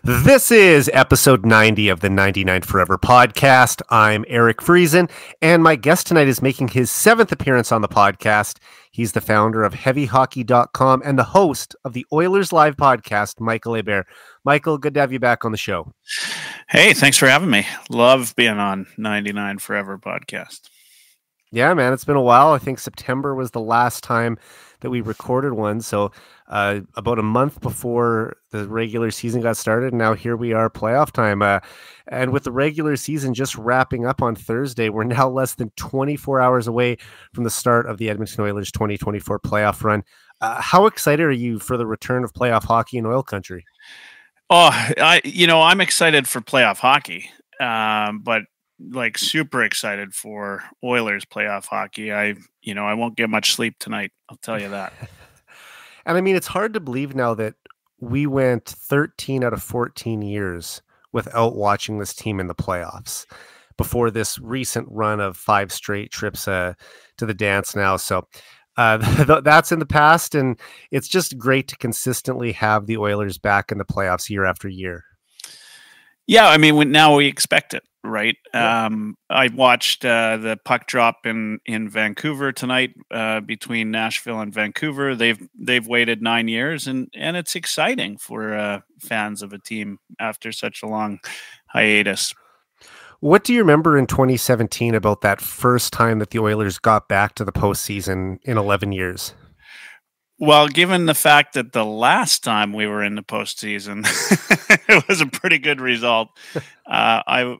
This is episode 90 of the 99 Forever podcast. I'm Eric Friesen, and my guest tonight is making his 7th appearance on the podcast. He's the founder of HeavyHockey.com and the host of the Oilerslive podcast, Michael. Michael, good to have you back on the show. Hey, thanks for having me. Love being on 99 Forever podcast. Yeah, man, it's been a while. I think September was the last time that we recorded one. So about a month before the regular season got started. And now here we are, playoff time. And with the regular season just wrapping up on Thursday, we're now less than 24 hours away from the start of the Edmonton Oilers 2024 playoff run. How excited are you for the return of playoff hockey in oil country? Oh, I'm excited for playoff hockey, but like super excited for Oilers playoff hockey. I won't get much sleep tonight. I'll tell you that. And I mean, it's hard to believe now that we went 13 out of 14 years without watching this team in the playoffs before this recent run of 5 straight trips to the dance now. So that's in the past, and it's just great to consistently have the Oilers back in the playoffs year after year. Yeah, I mean, now we expect it, right? Yeah. I watched the puck drop in Vancouver tonight between Nashville and Vancouver. They've waited 9 years, and it's exciting for fans of a team after such a long hiatus. What do you remember in 2017 about that first time that the Oilers got back to the postseason in 11 years? Well, given the fact that the last time we were in the postseason, it was a pretty good result. I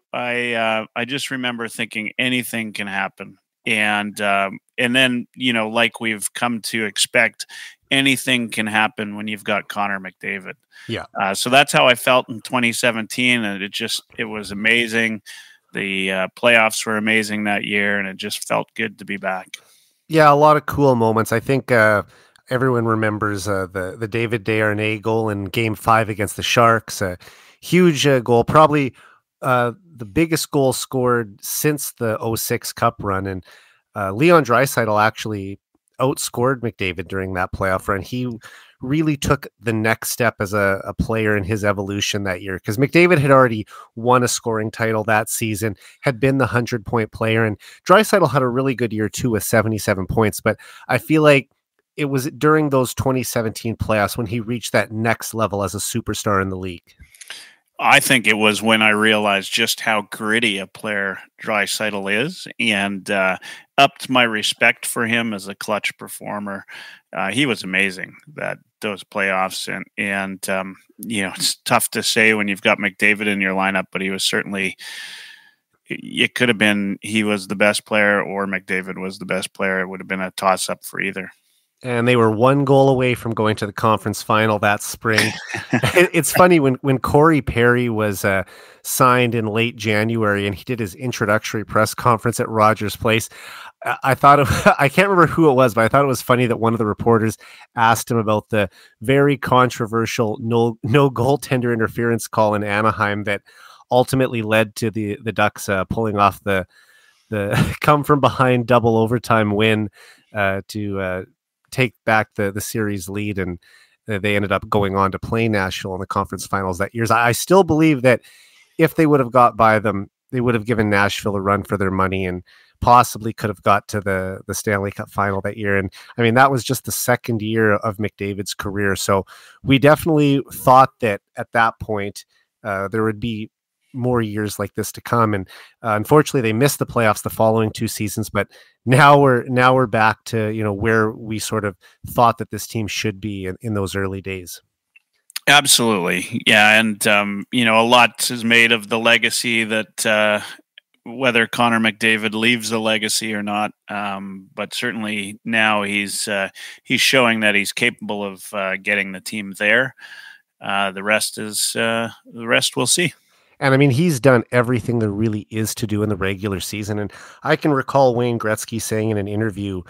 just remember thinking anything can happen, and then like we've come to expect, anything can happen when you've got Connor McDavid. Yeah. So that's how I felt in 2017, and it was amazing. The playoffs were amazing that year, and it just felt good to be back. Yeah, a lot of cool moments. I think everyone remembers the David Desharnais goal in Game 5 against the Sharks. A huge goal, probably the biggest goal scored since the 06 Cup run. And Leon Draisaitl actually outscored McDavid during that playoff run. He really took the next step as a player in his evolution that year, because McDavid had already won a scoring title that season, had been the 100-point player, and Draisaitl had a really good year too with 77 points. But I feel like it was during those 2017 playoffs when he reached that next level as a superstar in the league. I think it was when I realized just how gritty a player Draisaitl is, and upped my respect for him as a clutch performer. He was amazing those playoffs, and it's tough to say when you've got McDavid in your lineup, but he was certainly. It could have been he was the best player or McDavid was the best player. It would have been a toss-up for either. And they were 1 goal away from going to the conference final that spring. It's funny, when Corey Perry was signed in late January and he did his introductory press conference at Rogers Place, I can't remember who it was, but I thought it was funny that one of the reporters asked him about the very controversial no goaltender interference call in Anaheim that ultimately led to the Ducks pulling off the come from behind double overtime win to take back the series lead, and they ended up going on to play Nashville in the conference finals that year. I still believe that if they would have got by them, they would have given Nashville a run for their money and possibly could have got to the Stanley Cup final that year. And I mean, that was just the second year of McDavid's career. So we definitely thought that at that point there would be more years like this to come, and unfortunately they missed the playoffs the following 2 seasons, but now we're back to where we sort of thought that this team should be in those early days. Absolutely. Yeah, and a lot is made of the legacy that whether Connor McDavid leaves a legacy or not, but certainly now he's showing that he's capable of getting the team there. The rest we'll see. And I mean, he's done everything there really is to do in the regular season. And I can recall Wayne Gretzky saying in an interview,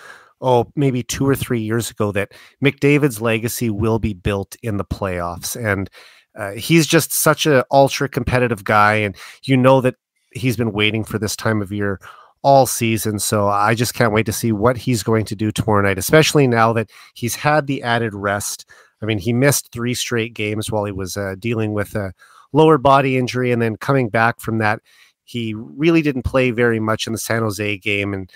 maybe 2 or 3 years ago, that McDavid's legacy will be built in the playoffs. And he's just such an ultra competitive guy. And that he's been waiting for this time of year all season. So I just can't wait to see what he's going to do tomorrow night, especially now that he's had the added rest. I mean, he missed 3 straight games while he was dealing with lower body injury, and then coming back from that, he really didn't play very much in the San Jose game, and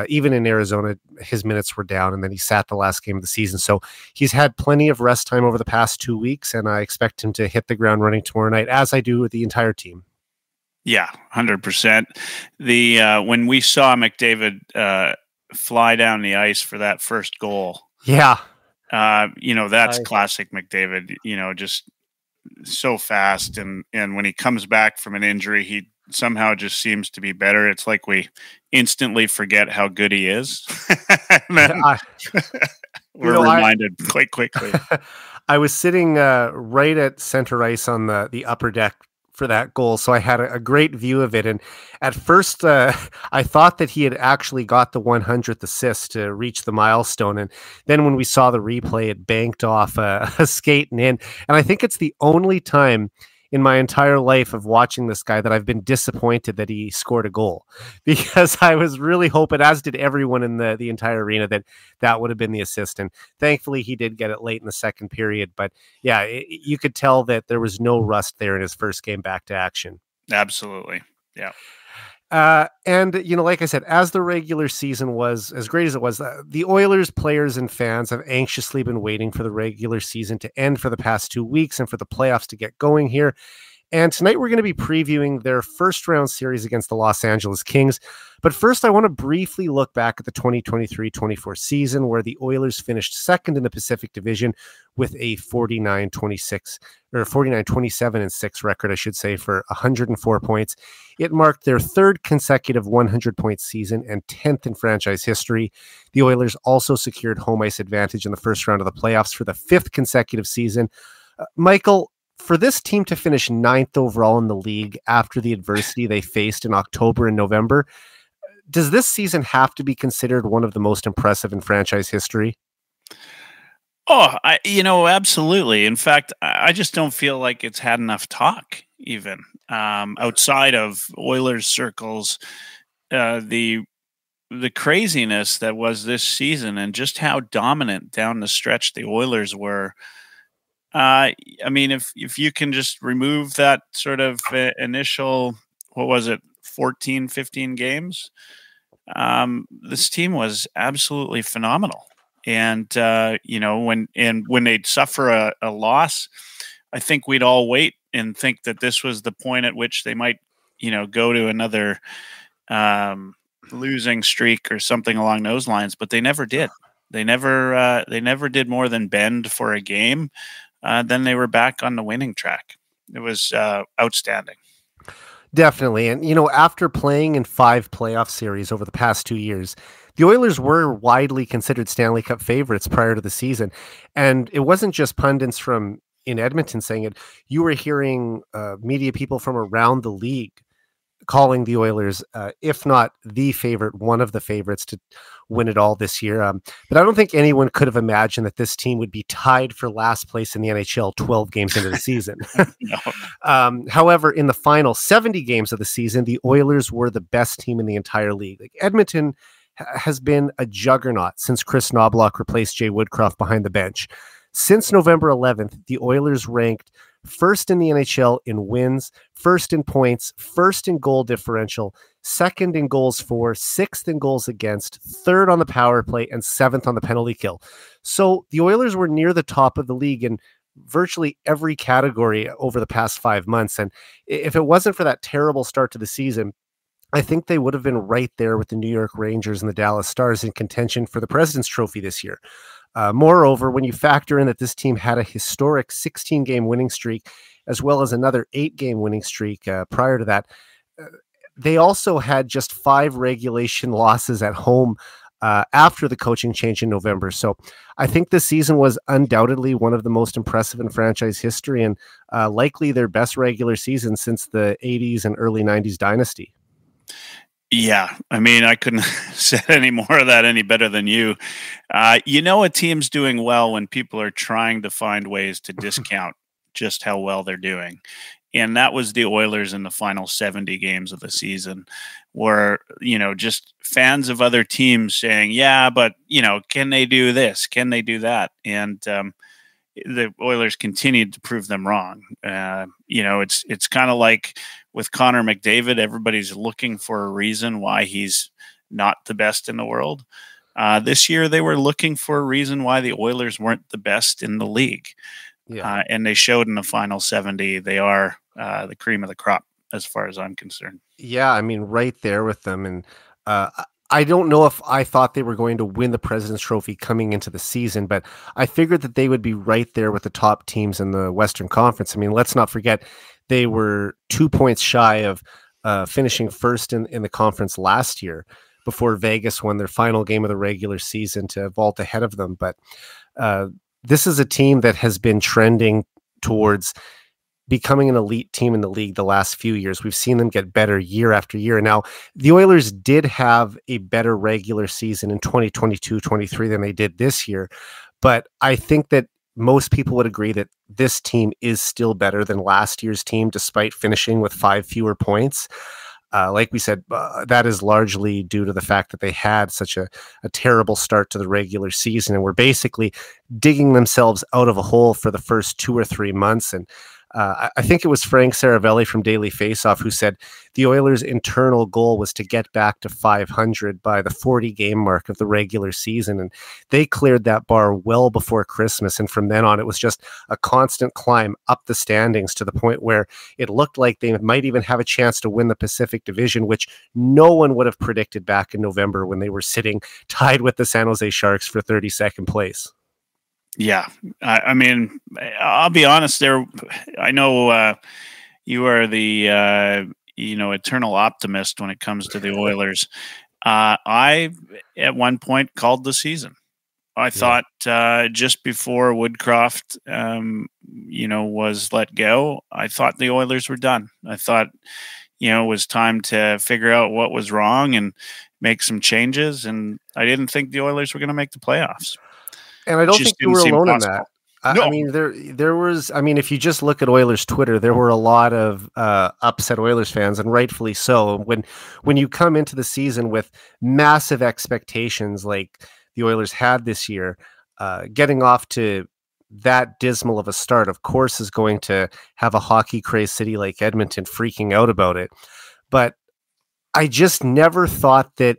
even in Arizona, his minutes were down, and then he sat the last game of the season. So he's had plenty of rest time over the past 2 weeks, and I expect him to hit the ground running tomorrow night, as I do with the entire team. Yeah, 100%. When we saw McDavid fly down the ice for that first goal, yeah, that's classic McDavid. Just so fast, and when he comes back from an injury, he somehow just seems to be better. It's like we instantly forget how good he is. And then we're reminded quite quickly. I was sitting right at center ice on the upper deck for that goal, so I had a great view of it. And at first, I thought that he had actually got the 100th assist to reach the milestone. And then when we saw the replay, it banked off a skate and in. And I think it's the only time in my entire life of watching this guy that I've been disappointed that he scored a goal, because I was really hoping, as did everyone in the entire arena, that would have been the assist. And thankfully he did get it late in the second period. But yeah, you could tell that there was no rust there in his first game back to action. Absolutely. Yeah. And, like I said, as the regular season was as great as it was, the Oilers players and fans have anxiously been waiting for the regular season to end for the past 2 weeks and for the playoffs to get going here. And tonight we're going to be previewing their first round series against the Los Angeles Kings. But first, I want to briefly look back at the 2023-24 season, where the Oilers finished second in the Pacific Division with a 49-27-6 record, I should say, for 104 points. It marked their third consecutive 100-point season and 10th in franchise history. The Oilers also secured home ice advantage in the first round of the playoffs for the fifth consecutive season. Michael, for this team to finish ninth overall in the league after the adversity they faced in October and November, does this season have to be considered one of the most impressive in franchise history? Oh, absolutely. In fact, I just don't feel like it's had enough talk, even outside of Oilers circles. The craziness that was this season, and just how dominant down the stretch the Oilers were. If you can just remove that sort of initial, 14, 15 games, this team was absolutely phenomenal. And, when they'd suffer a loss, I think we'd all wait and think that this was the point at which they might, go to another losing streak or something along those lines, but they never did. They never did more than bend for a game. Then they were back on the winning track. It was outstanding. Definitely. And, after playing in 5 playoff series over the past 2 years, the Oilers were widely considered Stanley Cup favorites prior to the season. And it wasn't just pundits from in Edmonton saying it. You were hearing media people from around the league calling the Oilers, if not the favorite, one of the favorites to win it all this year. But I don't think anyone could have imagined that this team would be tied for last place in the NHL 12 games into the season. However, in the final 70 games of the season, the Oilers were the best team in the entire league. Like, Edmonton has been a juggernaut since Chris Knobloch replaced Jay Woodcroft behind the bench. Since November 11th, the Oilers ranked first in the NHL in wins, first in points, first in goal differential, second in goals for, sixth in goals against, third on the power play, and seventh on the penalty kill. So the Oilers were near the top of the league in virtually every category over the past 5 months. And if it wasn't for that terrible start to the season, I think they would have been right there with the New York Rangers and the Dallas Stars in contention for the President's Trophy this year. Moreover, when you factor in that this team had a historic 16-game winning streak, as well as another 8-game winning streak prior to that, they also had just 5 regulation losses at home after the coaching change in November. So I think this season was undoubtedly one of the most impressive in franchise history, and likely their best regular season since the 80s and early 90s dynasty. Yeah, I couldn't have said any more of that any better than you. A team's doing well when people are trying to find ways to discount just how well they're doing. And that was the Oilers in the final 70 games of the season, where, just fans of other teams saying, yeah, but, can they do this? Can they do that? And the Oilers continued to prove them wrong. It's kind of like with Connor McDavid, everybody's looking for a reason why he's not the best in the world. This year, they were looking for a reason why the Oilers weren't the best in the league. Yeah. And they showed in the final 70, they are the cream of the crop, as far as I'm concerned. Yeah, I mean, right there with them. And I don't know if I thought they were going to win the President's Trophy coming into the season, but I figured that they would be right there with the top teams in the Western Conference. I mean, let's not forget, they were 2 points shy of finishing first in the conference last year before Vegas won their final game of the regular season to vault ahead of them. But this is a team that has been trending towards becoming an elite team in the league the last few years. We've seen them get better year after year. Now, the Oilers did have a better regular season in 2022-23 than they did this year, but I think that most people would agree that this team is still better than last year's team, despite finishing with 5 fewer points. Like we said, that is largely due to the fact that they had such a terrible start to the regular season and were basically digging themselves out of a hole for the first 2 or 3 months. And I think it was Frank Saravelli from Daily Faceoff who said the Oilers' internal goal was to get back to 500 by the 40-game mark of the regular season, and they cleared that bar well before Christmas, and from then on it was just a constant climb up the standings to the point where it looked like they might even have a chance to win the Pacific Division, which no one would have predicted back in November when they were sitting tied with the San Jose Sharks for 32nd place. Yeah, I mean, I'll be honest there. I know you are the, eternal optimist when it comes to the Oilers. I, at one point, called the season. I thought just before Woodcroft, was let go, I thought the Oilers were done. I thought, it was time to figure out what was wrong and make some changes. And I didn't think the Oilers were going to make the playoffs. And I don't think you were alone in that. No. I mean, there was, if you just look at Oilers Twitter, there were a lot of upset Oilers fans, and rightfully so. When you come into the season with massive expectations like the Oilers had this year, getting off to that dismal of a start, of course, is going to have a hockey-crazed city like Edmonton freaking out about it. But I just never thought that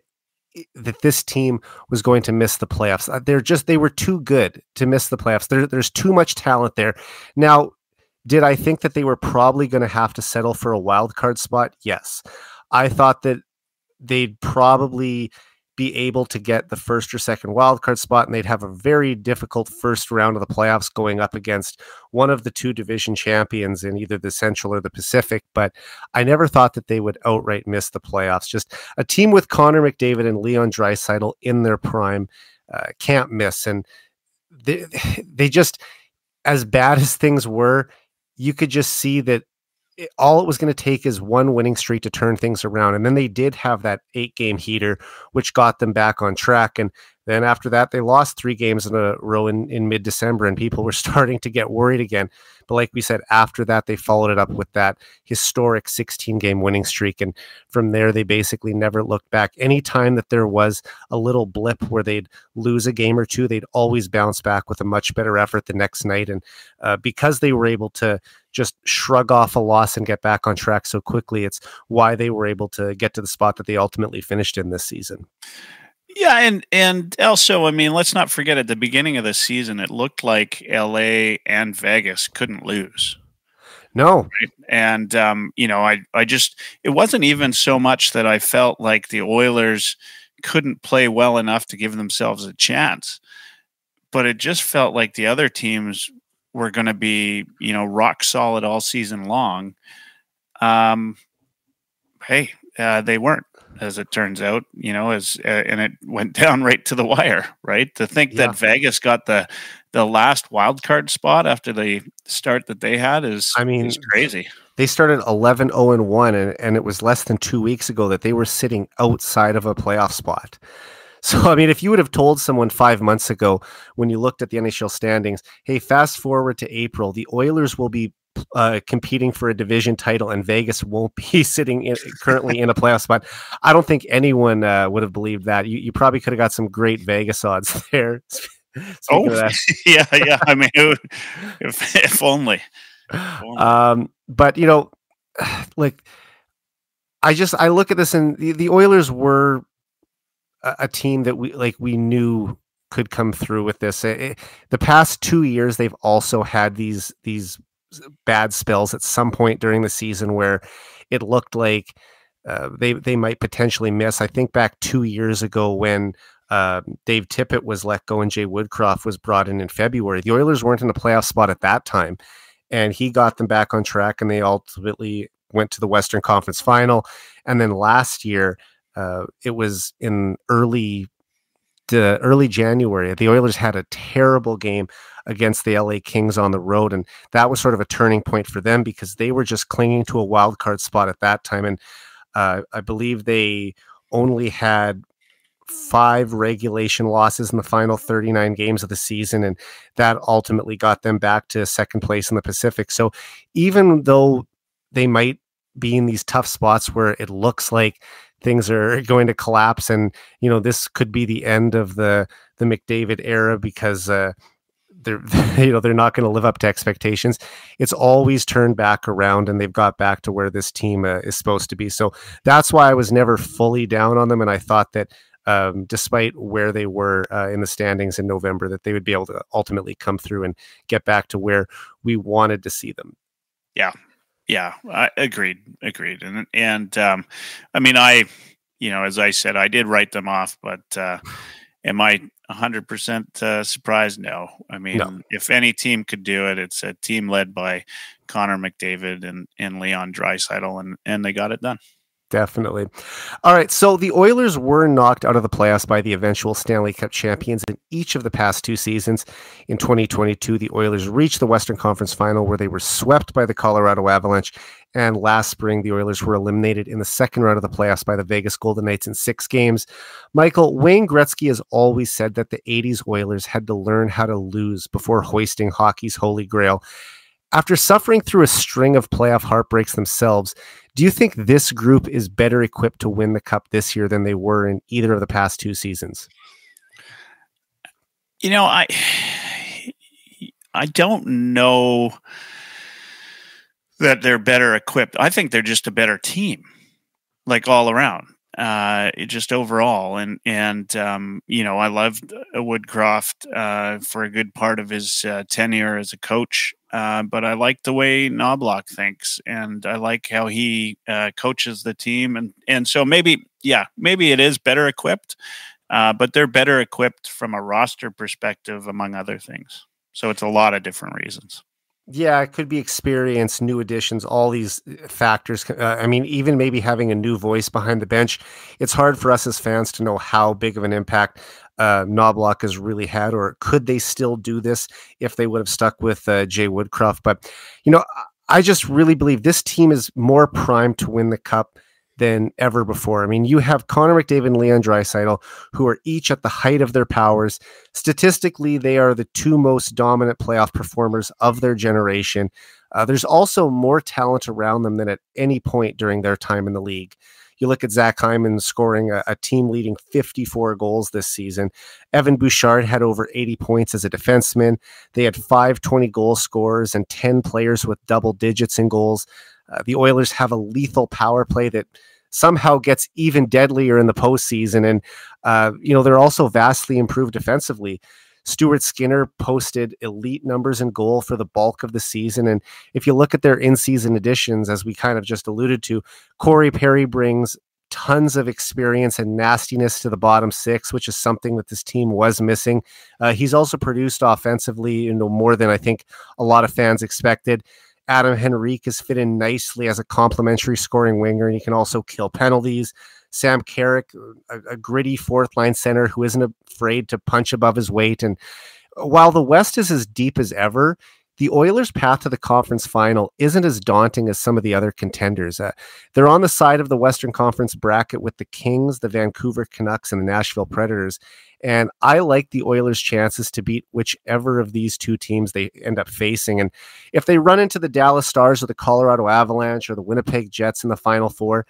this team was going to miss the playoffs. They were too good to miss the playoffs. There's too much talent there. Now, did I think that they were probably going to have to settle for a wild card spot? Yes. I thought that they'd probably be able to get the first or second wildcard spot, and they'd have a very difficult first round of the playoffs going up against one of the two division champions in either the Central or the Pacific. But I never thought that they would outright miss the playoffs. Just a team with Connor McDavid and Leon Draisaitl in their prime can't miss. And they just, as bad as things were, you could just see that all it was going to take is one winning streak to turn things around. And then they did have that 8-game heater, which got them back on track. And then after that, they lost 3 games in a row in mid-December, and people were starting to get worried again. But like we said, after that, they followed it up with that historic 16-game winning streak. And from there, they basically never looked back. Anytime that there was a little blip where they'd lose a game or two, they'd always bounce back with a much better effort the next night. And because they were able to just shrug off a loss and get back on track so quickly, it's why they were able to get to the spot that they ultimately finished in this season. Yeah, and also, I memean, let's not forget at the beginning of the season, it looked like LA and Vegas couldn't lose. No. Right? And, I just, it wasn't even so much that I felt like the Oilers couldn't play well enough to give themselves a chance, but it just felt like the other teams were going to be, rock solid all season long. They weren't. As it turns out, and it went down right to the wire, right? To think that Vegas got the last wild card spot after the start that they had is crazy. They started 11-0-1, and it was less than 2 weeks ago that they were sitting outside of a playoff spot. So, if you would have told someone 5 months ago when you looked at the NHL standings, hey, fast forward to April, the Oilers will be competing for a division title and Vegas won't be sitting currently in a playoff spot, I don't think anyone would have believed that. You probably could have got some great Vegas odds there. Speaking of that, yeah, yeah. I mean, if only. But like I look at this, and the Oilers were a team that we knew could come through with this. The past 2 years, they've also had these bad spells at some point during the season where it looked like they might potentially miss. I think back 2 years ago when Dave Tippett was let go and Jay Woodcroft was brought in February. The Oilers weren't in a playoff spot at that time, and he got them back on track, and they ultimately went to the Western Conference Final. And then last year, it was in early January. The Oilers had a terrible game against the LA Kings on the road, and that was sort of a turning point for them because they were just clinging to a wild card spot at that time. And I believe they only had 5 regulation losses in the final 39 games of the season, and that ultimately got them back to second place in the Pacific. So even though they might be in these tough spots where it looks like things are going to collapse, and this could be the end of the McDavid era because they're they're not going to live up to expectations. It's always turned back around, and they've got back to where this team is supposed to be. So that's why I was never fully down on them, and I thought that despite where they were in the standings in November, that they would be able to ultimately come through and get back to where we wanted to see them. Yeah, I agreed. And I mean, as I said, I did write them off, but am I 100% surprised? No. I mean, No. If any team could do it, it's a team led by Connor McDavid and Leon Draisaitl, and they got it done. Definitely. All right. So the Oilers were knocked out of the playoffs by the eventual Stanley Cup champions in each of the past 2 seasons. In 2022, the Oilers reached the Western Conference Final where they were swept by the Colorado Avalanche. And last spring, the Oilers were eliminated in the second round of the playoffs by the Vegas Golden Knights in 6 games. Michael, Wayne Gretzky has always said that the 80s Oilers had to learn how to lose before hoisting hockey's holy grail. After suffering through a string of playoff heartbreaks themselves, do you think this group is better equipped to win the Cup this year than they were in either of the past 2 seasons? I don't know that they're better equipped. I think they're just a better team, like all around. Just overall, and I loved Woodcroft for a good part of his tenure as a coach, but I like the way Knobloch thinks, and I like how he coaches the team, and so maybe it is better equipped, but they're better equipped from a roster perspective, among other things. So it's a lot of different reasons. Yeah, it could be experience, new additions, all these factors. I mean, even maybe having a new voice behind the bench. It's hard for us as fans to know how big of an impact Knobloch has really had, or could they still do this if they would have stuck with Jay Woodcroft? But, I just really believe this team is more primed to win the Cup than ever before. I mean, you have Connor McDavid and Leon Draisaitl, who are each at the height of their powers. Statistically, they are the 2 most dominant playoff performers of their generation. There's also more talent around them than at any point during their time in the league. You look at Zach Hyman scoring a team-leading 54 goals this season. Evan Bouchard had over 80 points as a defenseman. They had 5 20-goal scorers and 10 players with double digits in goals. The Oilers have a lethal power play that somehow gets even deadlier in the postseason. And, they're also vastly improved defensively. Stuart Skinner posted elite numbers in goal for the bulk of the season. And if you look at their in-season additions, as we kind of just alluded to, Corey Perry brings tons of experience and nastiness to the bottom 6, which is something that this team was missing. He's also produced offensively, more than I think a lot of fans expected. Adam Henrique has fit in nicely as a complementary scoring winger, and he can also kill penalties. Sam Carrick, a gritty 4th-line center who isn't afraid to punch above his weight. And while the West is as deep as ever, the Oilers' path to the conference final isn't as daunting as some of the other contenders. They're on the side of the Western Conference bracket with the Kings, the Vancouver Canucks, and the Nashville Predators. And I like the Oilers' chances to beat whichever of these 2 teams they end up facing. And if they run into the Dallas Stars or the Colorado Avalanche or the Winnipeg Jets in the Final Four,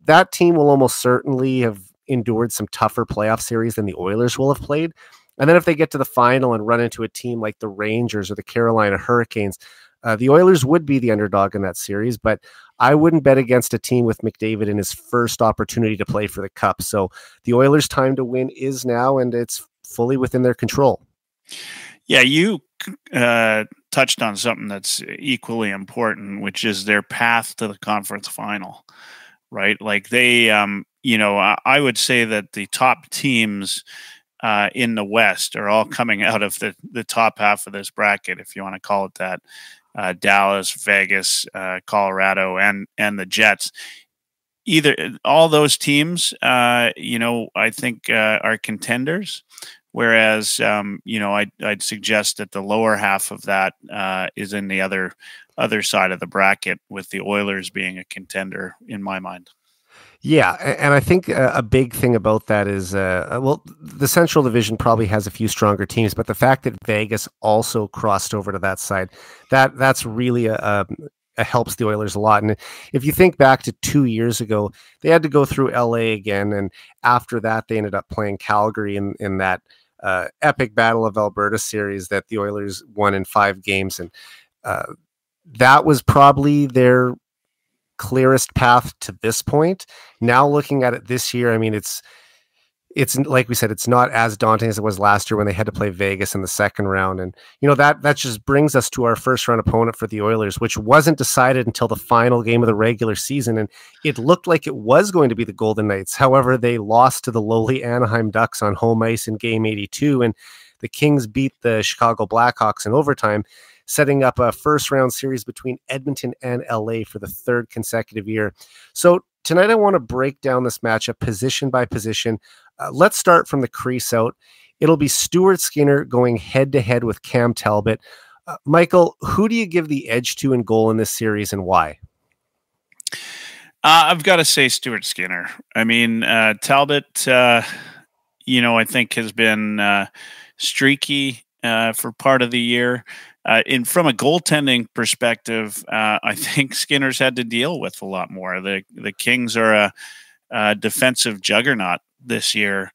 that team will almost certainly have endured some tougher playoff series than the Oilers will have played. And then if they get to the final and run into a team like the Rangers or the Carolina Hurricanes, the Oilers would be the underdog in that series, but I wouldn't bet against a team with McDavid in his first opportunity to play for the Cup. So the Oilers' time to win is now, and it's fully within their control. Yeah, you touched on something that's equally important, which is their path to the conference final, right? Like they, I would say that the top teams in the West are all coming out of the top half of this bracket, if you want to call it that. Dallas, Vegas, Colorado, and the Jets. All those teams, I think are contenders. Whereas, I'd suggest that the lower half of that is in the other side of the bracket, with the Oilers being a contender in my mind. Yeah, and I think a big thing about that is, the Central Division probably has a few stronger teams, but the fact that Vegas also crossed over to that side, that's really helps the Oilers a lot. And if you think back to 2 years ago, they had to go through LA again, and after that, they ended up playing Calgary in that epic Battle of Alberta series that the Oilers won in 5 games, and that was probably their clearest path to this point. Now looking at it this year, I mean, it's like we said, it's not as daunting as it was last year when they had to play Vegas in the second round. And that just brings us to our first round opponent for the Oilers, which wasn't decided until the final game of the regular season, and it looked like it was going to be the Golden Knights. However, they lost to the lowly Anaheim Ducks on home ice in game 82, and the Kings beat the Chicago Blackhawks in overtime, setting up a first round series between Edmonton and LA for the 3rd consecutive year. So tonight I want to break down this matchup position by position. Let's start from the crease out. It'll be Stuart Skinner going head to head with Cam Talbot. Michael, who do you give the edge to in goal in this series, and why? I've got to say Stuart Skinner. I mean, Talbot, I think has been streaky for part of the year. From a goaltending perspective, I think Skinner's had to deal with a lot more. The Kings are a defensive juggernaut this year,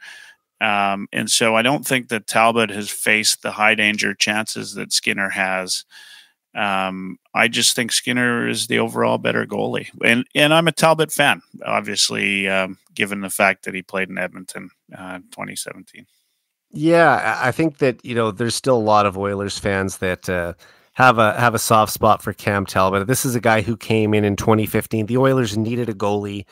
and so I don't think that Talbot has faced the high danger chances that Skinner has. I just think Skinner is the overall better goalie, and I'm a Talbot fan, obviously, given the fact that he played in Edmonton 2017. Yeah, I think that there's still a lot of Oilers fans that have a soft spot for Cam Talbot. This is a guy who came in 2015. The Oilers needed a goalie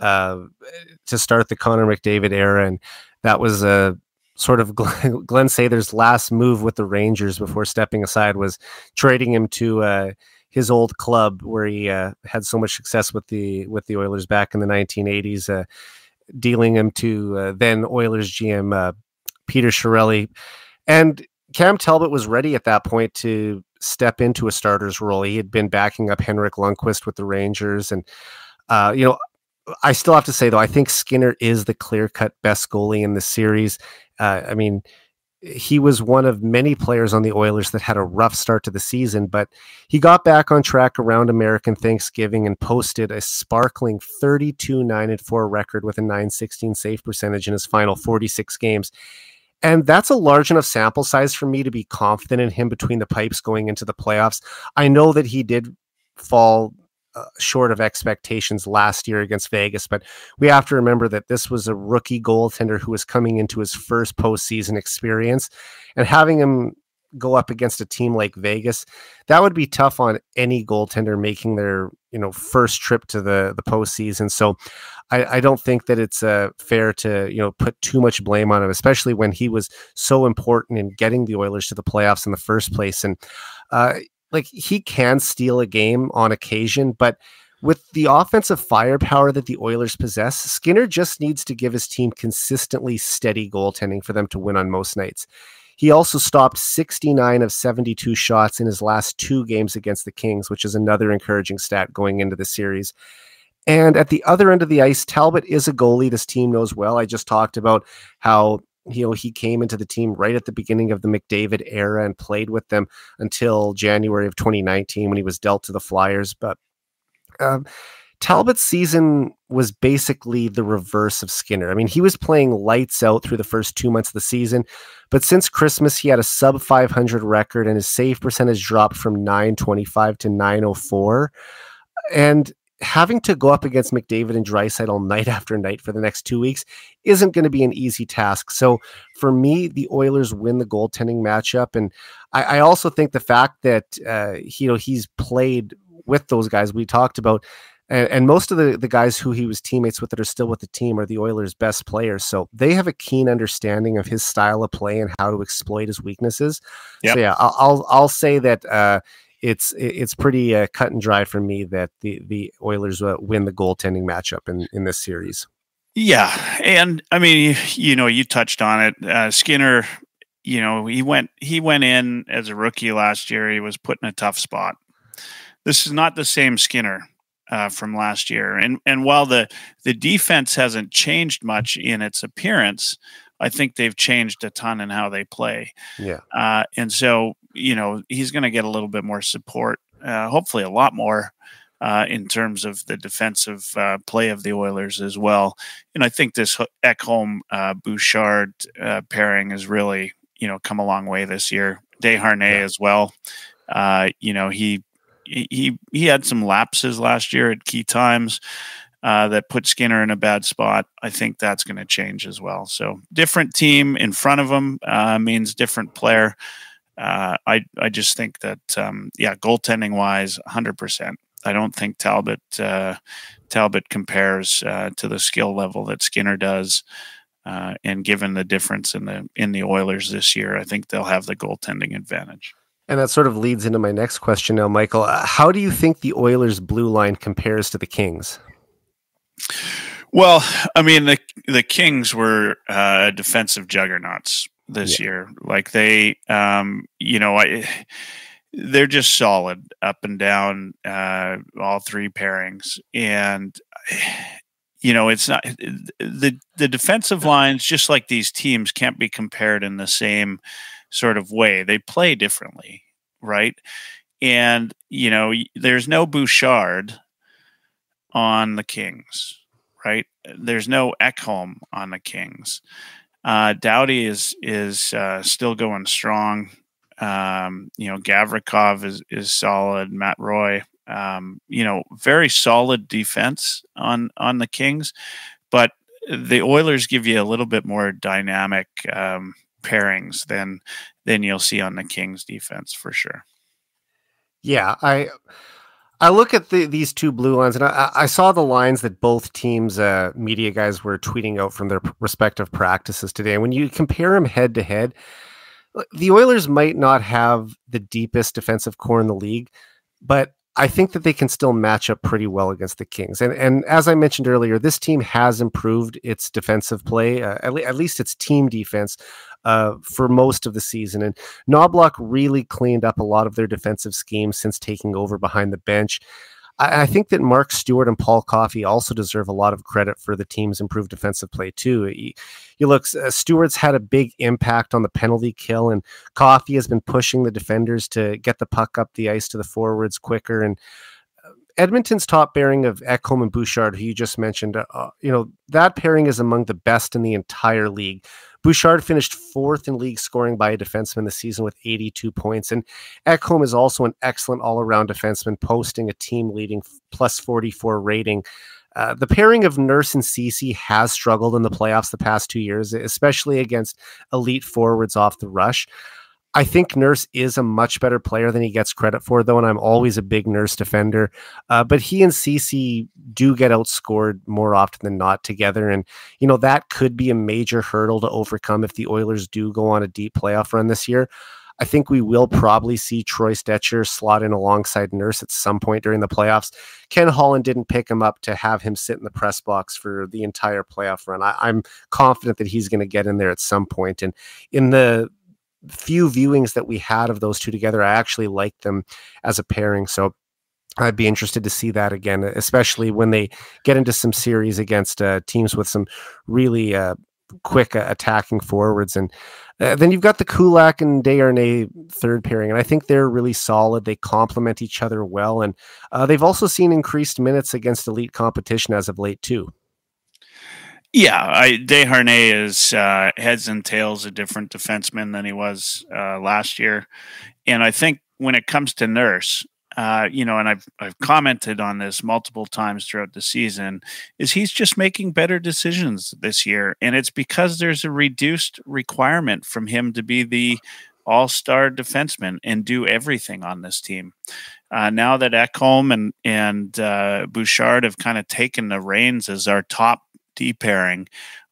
to start the Connor McDavid era, and that was a sort of Glenn Sather's last move with the Rangers before stepping aside, was trading him to his old club where he had so much success with the Oilers back in the 1980s, dealing him to then Oilers GM Peter Chiarelli. And Cam Talbot was ready at that point to step into a starter's role. He had been backing up Henrik Lundqvist with the Rangers. And, I still have to say, though, I think Skinner is the clear-cut best goalie in the series. I mean, he was one of many players on the Oilers that had a rough start to the season, but he got back on track around American Thanksgiving and posted a sparkling 32-9-4 record with a .916 save percentage in his final 46 games. And that's a large enough sample size for me to be confident in him between the pipes going into the playoffs. I know that he did fall short of expectations last year against Vegas, but we have to remember that this was a rookie goaltender who was coming into his first postseason experience, and having him go up against a team like Vegas, that would be tough on any goaltender making their first trip to the postseason. So I don't think that it's fair to put too much blame on him, especially when he was so important in getting the Oilers to the playoffs in the first place. And he can steal a game on occasion, but with the offensive firepower that the Oilers possess, Skinner just needs to give his team consistently steady goaltending for them to win on most nights. He also stopped 69 of 72 shots in his last 2 games against the Kings, which is another encouraging stat going into the series. And at the other end of the ice, Talbot is a goalie this team knows well. I just talked about how he came into the team right at the beginning of the McDavid era and played with them until January of 2019 when he was dealt to the Flyers. But Talbot's season was basically the reverse of Skinner. I mean, he was playing lights out through the first 2 months of the season, but since Christmas, he had a sub 500 record and his save percentage dropped from 925 to 904. And having to go up against McDavid and Draisaitl night after night for the next 2 weeks isn't going to be an easy task. So for me, the Oilers win the goaltending matchup. And I also think the fact that, he's played with those guys we talked about, and most of the guys who he was teammates with that are still with the team are the Oilers' best players. So they have a keen understanding of his style of play and how to exploit his weaknesses. Yep. So yeah, I'll say that it's pretty cut and dry for me that the Oilers win the goaltending matchup in this series. Yeah, and I mean, you touched on it. Skinner, he went in as a rookie last year. He was put in a tough spot. This is not the same Skinner from last year. And while the defense hasn't changed much in its appearance, I think they've changed a ton in how they play. Yeah. And so, he's going to get a little bit more support, hopefully a lot more in terms of the defensive play of the Oilers as well. And I think this Ekholm Bouchard pairing has really, come a long way this year. Desharnais as well. He had some lapses last year at key times that put Skinner in a bad spot. I think that's going to change as well. So different team in front of him means different player. I just think that, goaltending wise, 100%. I don't think Talbot compares to the skill level that Skinner does. And given the difference in the Oilers this year, I think they'll have the goaltending advantage. And that sort of leads into my next question now, Michael. How do you think the Oilers' blue line compares to the Kings? Well, I mean, the Kings were defensive juggernauts this year. Like they, they're just solid up and down all three pairings. And, it's not the defensive lines, just like these teams, can't be compared in the same sort of way. They play differently, right? And, there's no Bouchard on the Kings, right? There's no Ekholm on the Kings. Doughty is still going strong. Gavrikov is solid. Matt Roy, very solid defense on the Kings, but the Oilers give you a little bit more dynamic pairings than you'll see on the Kings defense for sure. Yeah, I look at these two blue lines, and I saw the lines that both teams' media guys were tweeting out from their respective practices today. And when you compare them head to head, the Oilers might not have the deepest defensive core in the league, but I think that they can still match up pretty well against the Kings. And as I mentioned earlier, this team has improved its defensive play, at least its team defense, for most of the season. And Knobloch really cleaned up a lot of their defensive schemes since taking over behind the bench. I think that Mark Stewart and Paul Coffey also deserve a lot of credit for the team's improved defensive play too. You look, Stewart's had a big impact on the penalty kill, and Coffey has been pushing the defenders to get the puck up the ice to the forwards quicker. And Edmonton's top pairing of Ekholm and Bouchard, who you just mentioned, that pairing is among the best in the entire league. Bouchard finished fourth in league scoring by a defenseman this season with 82 points. And Ekholm is also an excellent all-around defenseman, posting a team-leading plus 44 rating. The pairing of Nurse and Ceci has struggled in the playoffs the past 2 years, especially against elite forwards off the rush. I think Nurse is a much better player than he gets credit for, though, and I'm always a big Nurse defender. But he and Ceci do get outscored more often than not together, and that could be a major hurdle to overcome if the Oilers do go on a deep playoff run this year. I think we will probably see Troy Stecher slot in alongside Nurse at some point during the playoffs. Ken Holland didn't pick him up to have him sit in the press box for the entire playoff run. I'm confident that he's going to get in there at some point, and in the few viewings that we had of those two together, I actually liked them as a pairing. So I'd be interested to see that again, especially when they get into some series against teams with some really quick attacking forwards. And then you've got the Kulak and Desharnais third pairing, and I think they're really solid. They complement each other well, and they've also seen increased minutes against elite competition as of late too. Yeah, Desharnais is heads and tails a different defenseman than he was last year, and I think when it comes to Nurse, and I've commented on this multiple times throughout the season, is he's just making better decisions this year, and it's because there's a reduced requirement from him to be the all-star defenseman and do everything on this team. Now that Ekholm and Bouchard have kind of taken the reins as our top D pairing,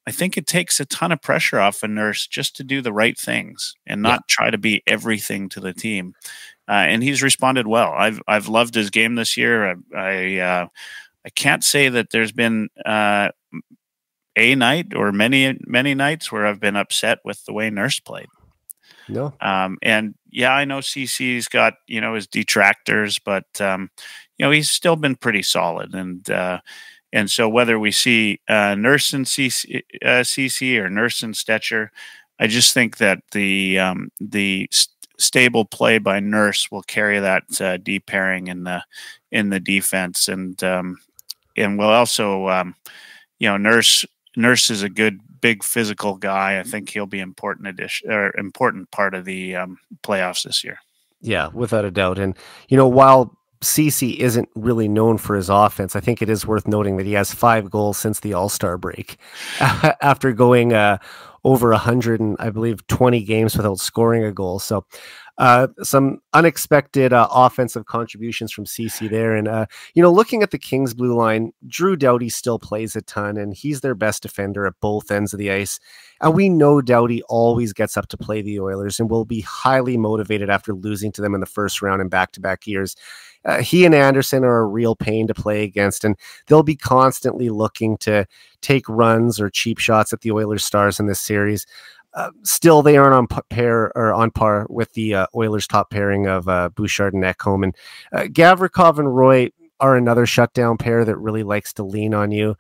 I think it takes a ton of pressure off a Nurse just to do the right things and not try to be everything to the team. And he's responded well. I've loved his game this year. I can't say that there's been a night or many nights where I've been upset with the way Nurse played. No. And yeah, I know CC's got his detractors, but he's still been pretty solid. And so whether we see Nurse and CC or Nurse and Stetcher, I just think that the stable play by Nurse will carry that D pairing in the defense, and we'll also Nurse is a good big physical guy. I think he'll be important part of the playoffs this year. Yeah, without a doubt. And while CC isn't really known for his offense, I think it is worth noting that he has 5 goals since the All-Star break after going over 100 and I believe 20 games without scoring a goal. So some unexpected offensive contributions from CC there. And, looking at the Kings blue line, Drew Doughty still plays a ton, and he's their best defender at both ends of the ice. And we know Doughty always gets up to play the Oilers and will be highly motivated after losing to them in the first round in back-to-back years. He and Anderson are a real pain to play against, and they'll be constantly looking to take runs or cheap shots at the Oilers stars in this series. Still, they aren't on par with the Oilers' top pairing of Bouchard and Ekholm. And Gavrikov and Roy are another shutdown pair that really likes to lean on you.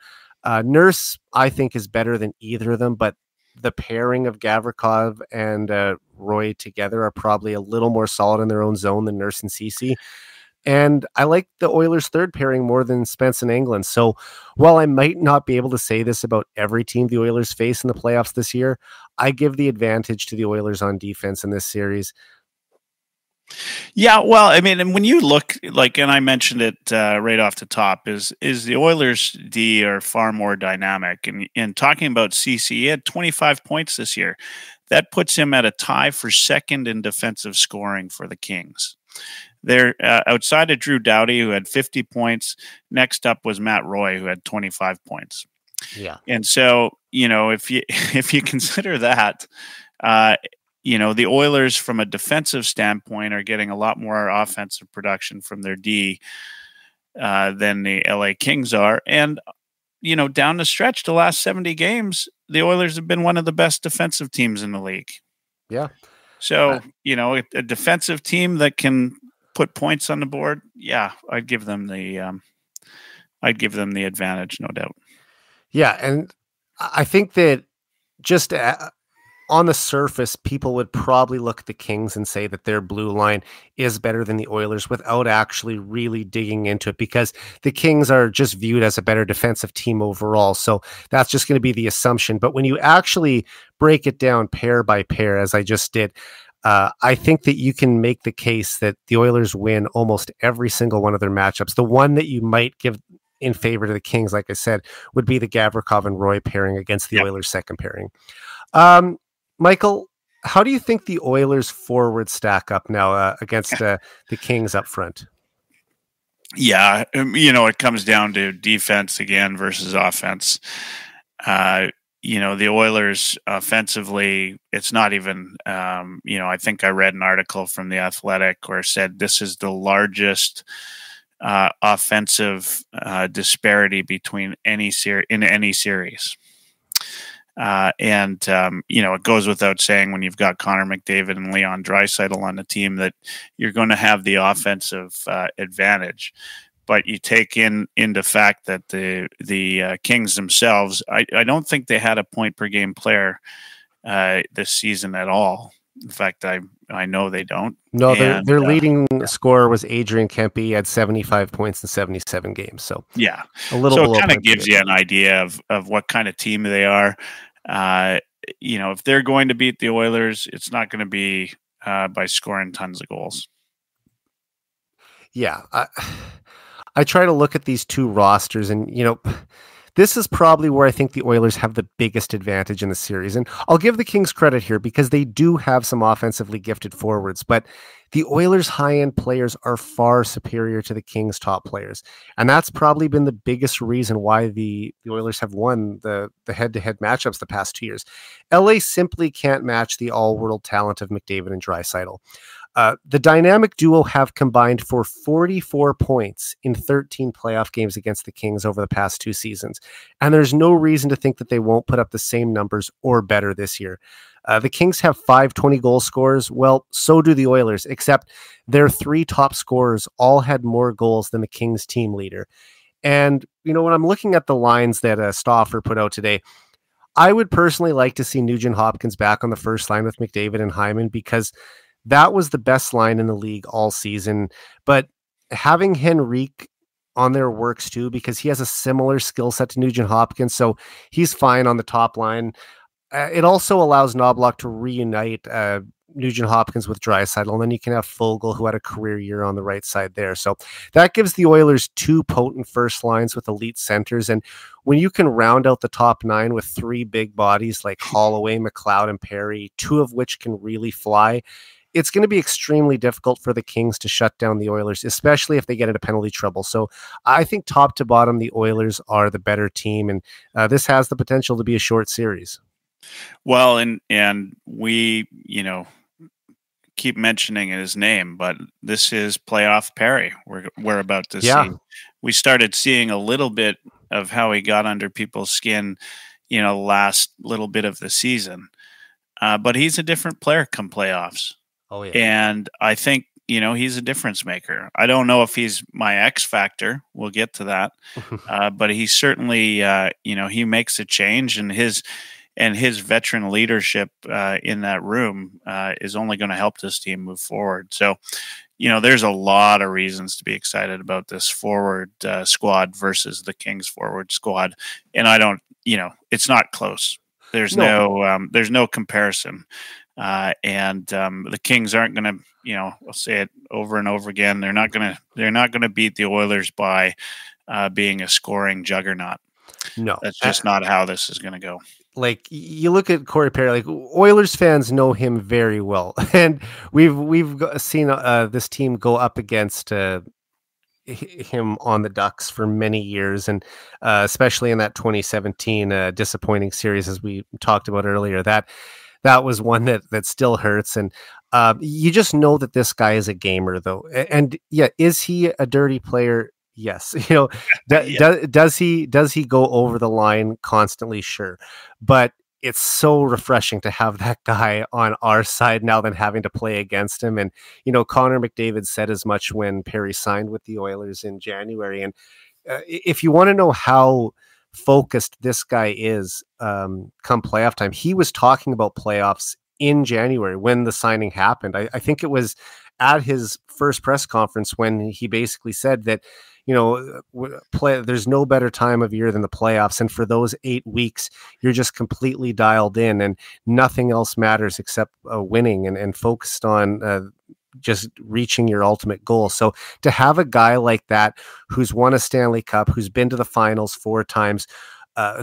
Nurse, I think, is better than either of them, but the pairing of Gavrikov and Roy together are probably a little more solid in their own zone than Nurse and CC. And I like the Oilers' third pairing more than Spence and England. So while I might not be able to say this about every team the Oilers face in the playoffs this year, I give the advantage to the Oilers on defense in this series. Yeah, well, I mean, and when you look, and I mentioned it right off the top, is the Oilers D are far more dynamic. And talking about CC, he had 25 points this year. That puts him at a tie for second in defensive scoring for the Kings. They're outside of Drew Doughty, who had 50 points. Next up was Matt Roy, who had 25 points. Yeah. And so, if you consider that, the Oilers from a defensive standpoint are getting a lot more offensive production from their D than the LA Kings are. And, down the stretch, the last 70 games, the Oilers have been one of the best defensive teams in the league. Yeah. So, a defensive team that can put points on the board, yeah, I'd give them the advantage, no doubt. Yeah, and I think that just on the surface, people would probably look at the Kings and say that their blue line is better than the Oilers without actually really digging into it, because the Kings are just viewed as a better defensive team overall. So that's just going to be the assumption. But when you actually break it down pair by pair, as I just did, I think that you can make the case that the Oilers win almost every single one of their matchups. The one that you might give in favor to the Kings, like I said, would be the Gavrikov and Roy pairing against the Oilers' second pairing. Michael, how do you think the Oilers forwards stack up now against the Kings up front? Yeah, it comes down to defense again versus offense. The Oilers offensively, it's not even, I think I read an article from The Athletic where it said this is the largest offensive disparity between any series. It goes without saying when you've got Connor McDavid and Leon Draisaitl on the team that you're going to have the offensive advantage. but you take into fact that the Kings themselves, I don't think they had a point per game player this season at all. In fact, I know they don't. No, And their leading scorer was Adrian Kempe. He had 75 points in 77 games. So yeah, a little so below it kind of point per gives game. you an idea of what kind of team they are. If they're going to beat the Oilers, it's not going to be by scoring tons of goals. Yeah, I try to look at these two rosters, and this is probably where I think the Oilers have the biggest advantage in the series. And I'll give the Kings credit here because they do have some offensively gifted forwards, but the Oilers' high-end players are far superior to the Kings' top players. And that's probably been the biggest reason why the Oilers have won the head-to-head matchups the past 2 years. LA simply can't match the all-world talent of McDavid and Draisaitl. The dynamic duo have combined for 44 points in 13 playoff games against the Kings over the past 2 seasons. And there's no reason to think that they won't put up the same numbers or better this year. The Kings have 5 20-goal scorers. Well, so do the Oilers, except their 3 top scorers all had more goals than the Kings team leader. And, when I'm looking at the lines that Stauffer put out today, I would personally like to see Nugent Hopkins back on the first line with McDavid and Hyman, because that was the best line in the league all season. But having Henrique on there works too, because he has a similar skill set to Nugent Hopkins, so he's fine on the top line. It also allows Knobloch to reunite Nugent Hopkins with Draisaitl, and then you can have Fogle, who had a career year, on the right side there. So that gives the Oilers 2 potent first lines with elite centers. And when you can round out the top 9 with 3 big bodies like Holloway, McLeod, and Perry, 2 of which can really fly, it's going to be extremely difficult for the Kings to shut down the Oilers, especially if they get into penalty trouble. So I think top to bottom, the Oilers are the better team, and this has the potential to be a short series. Well, and we, keep mentioning his name, but this is playoff Perry. We're about to see. We started seeing a little bit of how he got under people's skin, last little bit of the season. But he's a different player come playoffs. Oh, yeah. And I think, he's a difference maker. I don't know if he's my X factor. We'll get to that. But he certainly, he makes a change, and his veteran leadership in that room is only going to help this team move forward. So, there's a lot of reasons to be excited about this forward squad versus the Kings forward squad. And I don't, it's not close. There's no comparison. And the Kings aren't going to, I'll say it over and over again. They're not going to beat the Oilers by being a scoring juggernaut. No, that's just not how this is going to go. Like, you look at Corey Perry, like, Oilers fans know him very well, and we've seen this team go up against him on the Ducks for many years, and especially in that 2017 disappointing series, as we talked about earlier. That was one that still hurts, and you just know that this guy is a gamer, though. And yeah, is he a dirty player? Yes. Does he go over the line constantly? Sure. But it's so refreshing to have that guy on our side now than having to play against him. And, Connor McDavid said as much when Perry signed with the Oilers in January. And if you want to know how focused this guy is come playoff time, he was talking about playoffs in January when the signing happened. I think it was at his first press conference when he basically said that, there's no better time of year than the playoffs. And for those 8 weeks, you're just completely dialed in and nothing else matters except winning and focused on just reaching your ultimate goal. So to have a guy like that, who's won a Stanley Cup, who's been to the finals 4 times,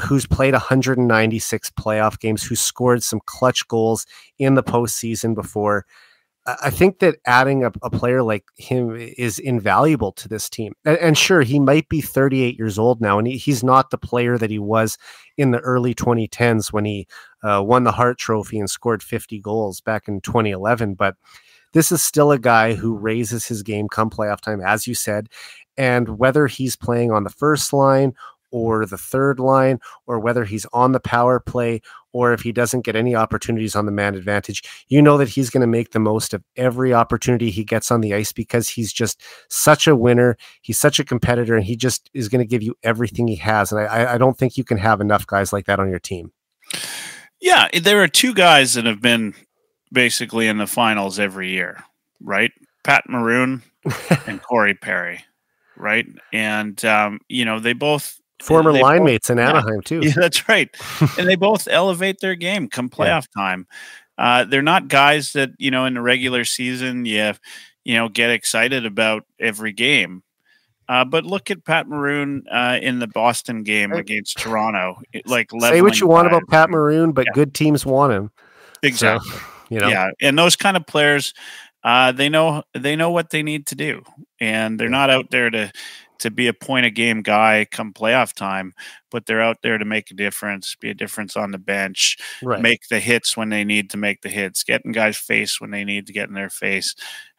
who's played 196 playoff games, who's scored some clutch goals in the postseason before, I think that adding a player like him is invaluable to this team. And sure, he might be 38 years old now, and he's not the player that he was in the early 2010s when he won the Hart Trophy and scored 50 goals back in 2011. But this is still a guy who raises his game come playoff time, as you said. And whether he's playing on the first line or the third line, or whether he's on the power play, or if he doesn't get any opportunities on the man advantage, you know that he's going to make the most of every opportunity he gets on the ice because he's just such a winner. He's such a competitor, and he just is going to give you everything he has. And I don't think you can have enough guys like that on your team. Yeah, there are two guys that have been basically in the finals every year, right? Pat Maroon and Corey Perry, right? And, they both... Former line mates in Anaheim, too. Yeah, that's right. And they both elevate their game come playoff time. They're not guys that, in the regular season, you get excited about every game. But look at Pat Maroon in the Boston game against Toronto. Say what you want about Pat Maroon, but good teams want him. Exactly. So, Yeah, and those kind of players, they know what they need to do, and they're not out there to be a point a game guy come playoff time, but they're out there to make a difference, be a difference on the bench, make the hits when they need to make the hits, get in guys' face when they need to get in their face.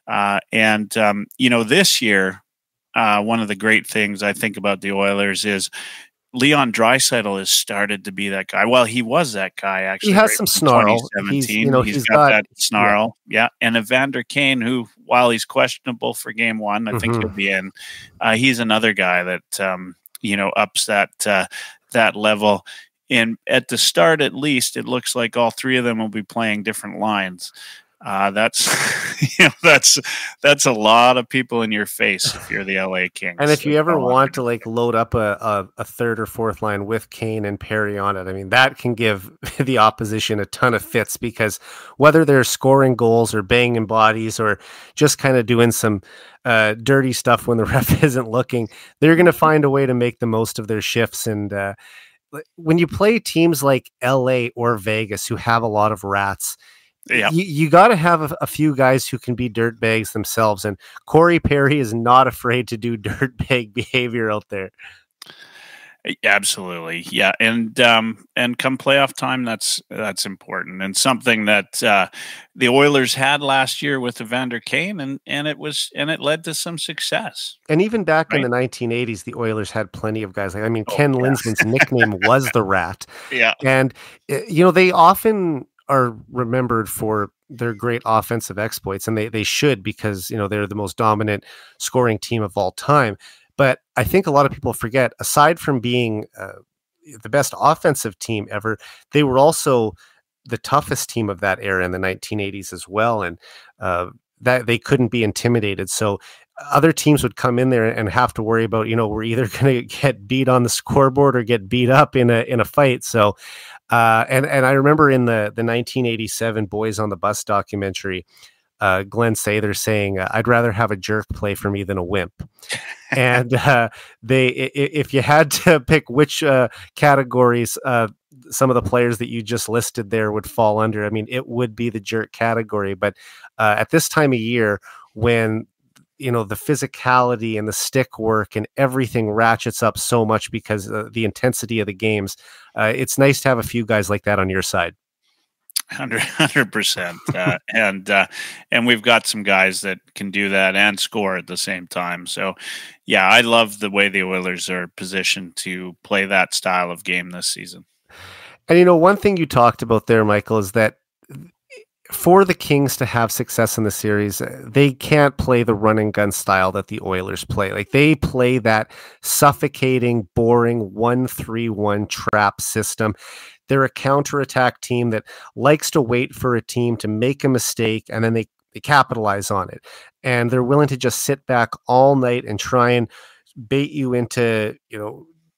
This year, one of the great things I think about the Oilers is Leon Draisaitl has started to be that guy. Well, he was that guy, actually. He has some snarl. 2017. He's got that snarl. Yeah. And Evander Kane, who, while he's questionable for game one, I think he'll be in. He's another guy that, ups that level. And at the start, at least, it looks like all three of them will be playing different lines. That's a lot of people in your face if you're the LA Kings. And if you ever want to load up a third or fourth line with Kane and Perry on it, I mean, that can give the opposition a ton of fits, because whether they're scoring goals or banging bodies or just kind of doing some dirty stuff when the ref isn't looking, they're going to find a way to make the most of their shifts. And when you play teams like LA or Vegas who have a lot of rats, you got to have a few guys who can be dirtbags themselves, and Corey Perry is not afraid to do dirtbag behavior out there. Absolutely, yeah, and come playoff time, that's important, and something that the Oilers had last year with Evander Kane, and it led to some success. And even back in the 1980s, the Oilers had plenty of guys. Ken Linseman's nickname was the Rat. Yeah, and they often are remembered for their great offensive exploits, and they should, because they're the most dominant scoring team of all time. But I think a lot of people forget, aside from being the best offensive team ever, they were also the toughest team of that era in the 1980s as well, and that they couldn't be intimidated. So other teams would come in there and have to worry about, we're either going to get beat on the scoreboard or get beat up in a fight. So and I remember in the 1987 Boys on the Bus documentary, Glenn Sather saying, "I'd rather have a jerk play for me than a wimp." And if you had to pick which categories some of the players that you just listed there would fall under, I mean, it would be the jerk category. But at this time of year, when the physicality and the stick work and everything ratchets up so much because the intensity of the games, it's nice to have a few guys like that on your side. 100%. And we've got some guys that can do that and score at the same time. So, yeah, I love the way the Oilers are positioned to play that style of game this season. And, one thing you talked about there, Michael, is that for the Kings to have success in the series, they can't play the run and gun style that the Oilers play. They play that suffocating, boring 1-3-1 trap system. They're a counterattack team that likes to wait for a team to make a mistake, and then they capitalize on it. And they're willing to just sit back all night and try and bait you into,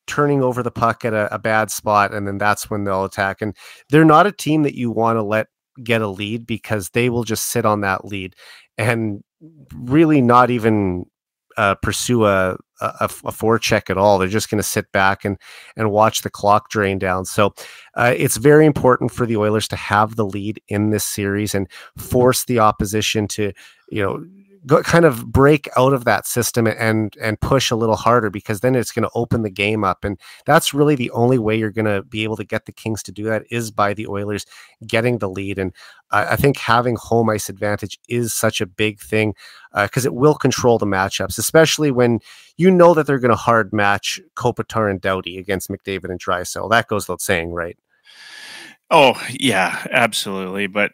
turning over the puck at a bad spot, and then that's when they'll attack. And they're not a team that you want to let get a lead, because they will just sit on that lead and really not even pursue a forecheck at all. They're just going to sit back and watch the clock drain down. So it's very important for the Oilers to have the lead in this series and force the opposition to, kind of break out of that system and push a little harder, because then it's going to open the game up. And that's really the only way you're going to be able to get the Kings to do that, is by the Oilers getting the lead. And I think having home ice advantage is such a big thing, because it will control the matchups, especially when you know that they're going to hard match Kopitar and Doughty against McDavid and Draisaitl. That goes without saying, right? Oh, yeah, absolutely. But,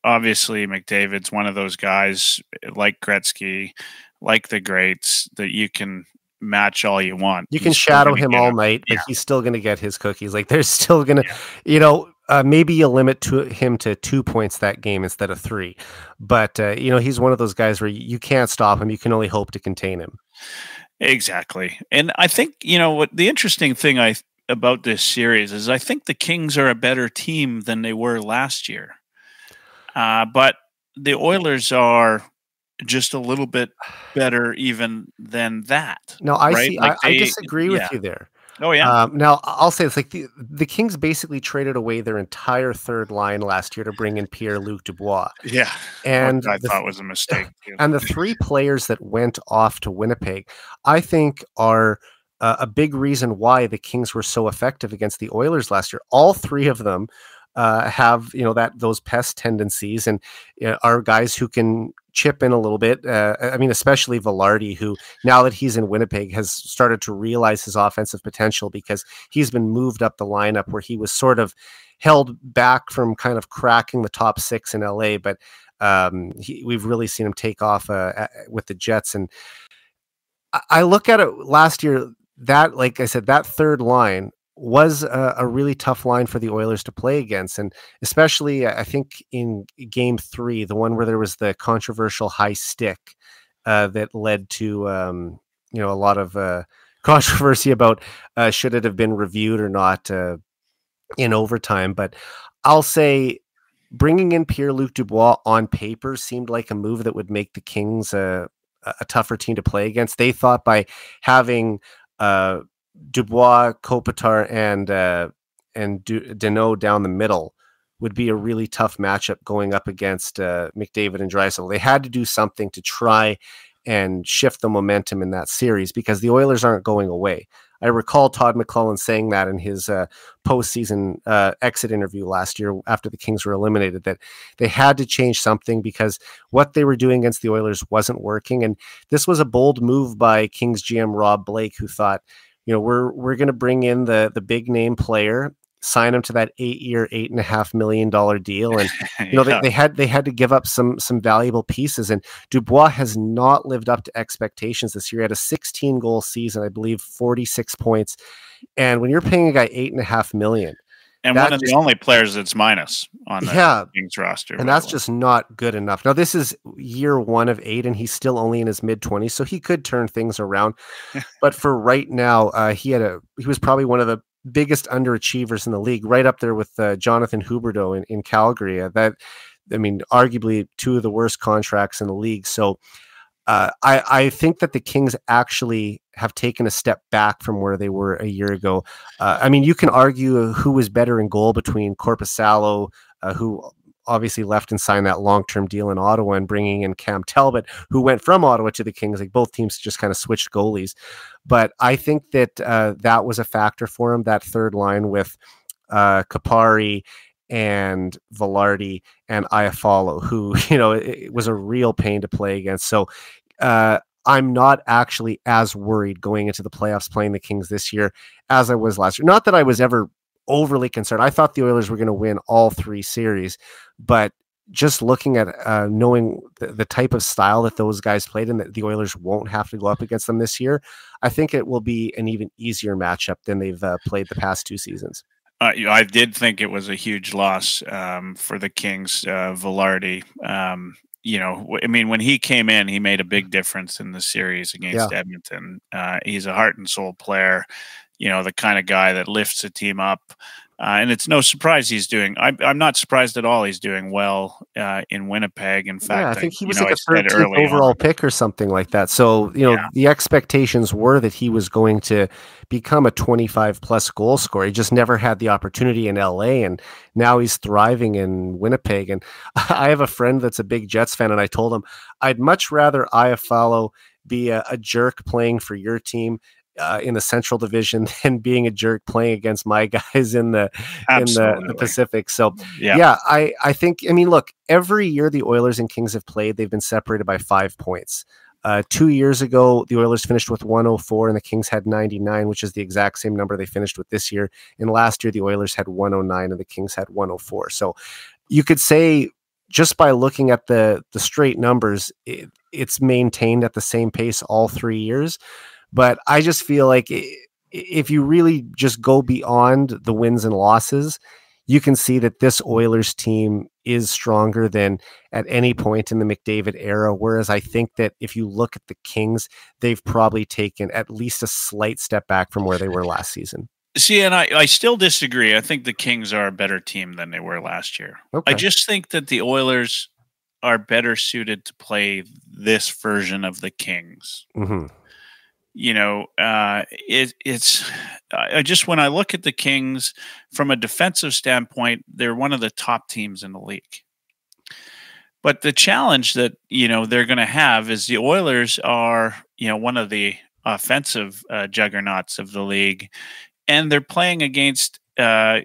obviously McDavid's one of those guys like Gretzky, like the greats, that you can match all you want. You can shadow him all night, but he's still going to get his cookies. Like, there's still going to, maybe you limit him to 2 points that game instead of 3. But, he's one of those guys where you can't stop him. You can only hope to contain him. Exactly. And I think, what the interesting thing about this series is, I think the Kings are a better team than they were last year. But the Oilers are just a little bit better even than that. No, I see. Like I disagree with you there. Oh, yeah. Now, I'll say it's like the Kings basically traded away their entire third line last year to bring in Pierre-Luc Dubois. Yeah, and I thought was a mistake. And the 3 players that went off to Winnipeg, I think, are a big reason why the Kings were so effective against the Oilers last year. All 3 of them have those pest tendencies, and are guys who can chip in a little bit. Especially Velarde, who, now that he's in Winnipeg, has started to realize his offensive potential, because he's been moved up the lineup where he was sort of held back from kind of cracking the top 6 in LA. But we've really seen him take off with the Jets. And I look at it last year, that, like I said, that third line was a really tough line for the Oilers to play against. And especially, I think, in game 3, the one where there was the controversial high stick that led to, a lot of controversy about should it have been reviewed or not in overtime. But I'll say, bringing in Pierre-Luc Dubois on paper seemed like a move that would make the Kings a tougher team to play against. They thought by having Dubois, Kopitar, and Deneau down the middle would be a really tough matchup going up against McDavid and Draisaitl. They had to do something to try and shift the momentum in that series, because the Oilers aren't going away. I recall Todd McClellan saying that in his postseason exit interview last year after the Kings were eliminated, that they had to change something because what they were doing against the Oilers wasn't working. And this was a bold move by Kings GM Rob Blake, who thought, we're going to bring in the big name player, sign him to that 8-year, $8.5 million deal. And, they had to give up some valuable pieces. And Dubois has not lived up to expectations this year. He had a 16-goal season, I believe, 46 points. And when you're paying a guy $8.5 million, and one of the only players that's minus on the Kings roster, and that's just not good enough. Now, this is year 1 of 8, and he's still only in his mid-20s, so he could turn things around. But for right now, he was probably one of the biggest underachievers in the league, right up there with Jonathan Huberdeau in Calgary. Arguably 2 of the worst contracts in the league. So I think that the Kings actually have taken a step back from where they were a year ago. You can argue who was better in goal between Korpisalo, who obviously left and signed that long-term deal in Ottawa, and bringing in Cam Talbot, who went from Ottawa to the Kings. Like, both teams just kind of switched goalies. But I think that that was a factor for him, that third line with Kupari and Velarde and Iafallo, who, it was a real pain to play against. So I'm not actually as worried going into the playoffs playing the Kings this year as I was last year. Not that I was ever overly concerned. I thought the Oilers were going to win all 3 series, but just looking at knowing the type of style that those guys played, and that the Oilers won't have to go up against them this year, I think it will be an even easier matchup than they've played the past 2 seasons. I did think it was a huge loss for the Kings. Velarde, when he came in, he made a big difference in the series against Edmonton. He's a heart and soul player, the kind of guy that lifts a team up. And it's no surprise he's doing. I'm not surprised at all. He's doing well in Winnipeg. In Yeah, I fact, think he was I like a said 13th early overall on. pick or something like that. So, Yeah, the expectations were that he was going to become a 25 plus goal scorer. He just never had the opportunity in LA, and now he's thriving in Winnipeg. And I have a friend that's a big Jets fan, and I told him I'd much rather Iafallo be a jerk playing for your team in the Central Division than being a jerk playing against my guys in the absolutely. Pacific. So Yeah, yeah, I think, I mean, look, every year the Oilers and Kings have played, they've been separated by 5 points. 2 years ago, the Oilers finished with 104 and the Kings had 99, which is the exact same number they finished with this year. And last year, the Oilers had 109 and the Kings had 104. So you could say, just by looking at the straight numbers, it's maintained at the same pace all 3 years. But I just feel like if you really just go beyond the wins and losses, you can see that this Oilers team is stronger than at any point in the McDavid era. Whereas I think that if you look at the Kings, they've probably taken at least a slight step back from where they were last season. see, and I still disagree. I think the Kings are a better team than they were last year. I Okay. just think that the Oilers are better suited to play this version of the Kings. Mm-hmm. It's I just, when I look at the Kings from a defensive standpoint, they're one of the top teams in the league. But the challenge that they're going to have is the Oilers are one of the offensive juggernauts of the league, and they're playing against a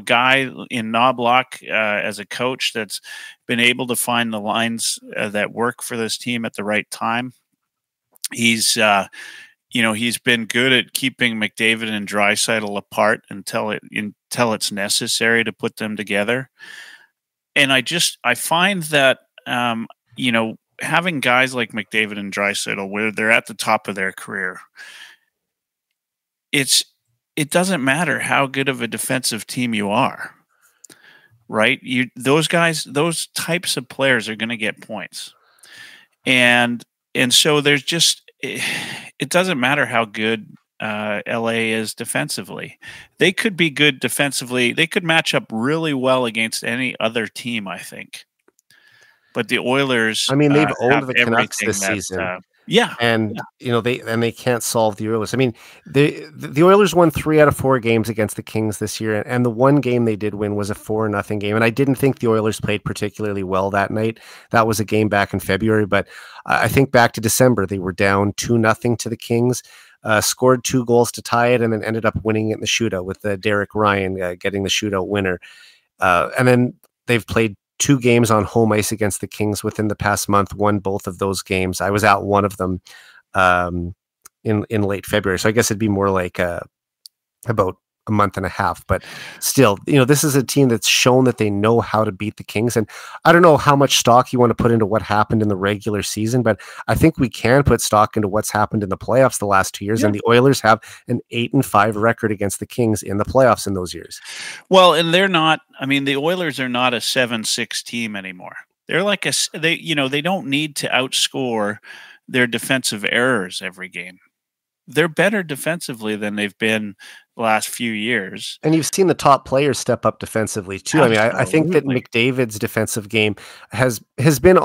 guy in Knobloch as a coach that's been able to find the lines that work for this team at the right time. He's he's been good at keeping McDavid and Draisaitl apart until it's necessary to put them together. And I find that having guys like McDavid and Draisaitl where they're at the top of their career, it doesn't matter how good of a defensive team you are, right? Those guys, those types of players are going to get points, and so there's just it doesn't matter how good LA is defensively. They could be good defensively. They could match up really well against any other team, I think. But the Oilers I mean, they've owned have the Canucks everything this that, season. yeah, And they can't solve the Oilers. I mean, the Oilers won 3 out of 4 games against the Kings this year, and the one game they did win was a 4-0 game. And I didn't think the Oilers played particularly well that night. That was a game back in February, but I think back to December they were down 2-0 to the Kings, scored 2 goals to tie it, and then ended up winning it in the shootout with Derek Ryan getting the shootout winner. And then they've played 2 games on home ice against the Kings within the past month, won both of those games. I was out one of them in late February. So I guess it'd be more like about a month and a half. But still, this is a team that's shown that they know how to beat the Kings. And I don't know how much stock you want to put into what happened in the regular season, but I think we can put stock into what's happened in the playoffs the last 2 years. Yeah. And the Oilers have an 8-5 record against the Kings in the playoffs in those years. Well, and they're not. I mean, the Oilers are not a 7-6 team anymore. They're like they don't need to outscore their defensive errors every game. They're better defensively than they've been the last few years. And you've seen the top players step up defensively too. Absolutely. I mean, I think that McDavid's defensive game has been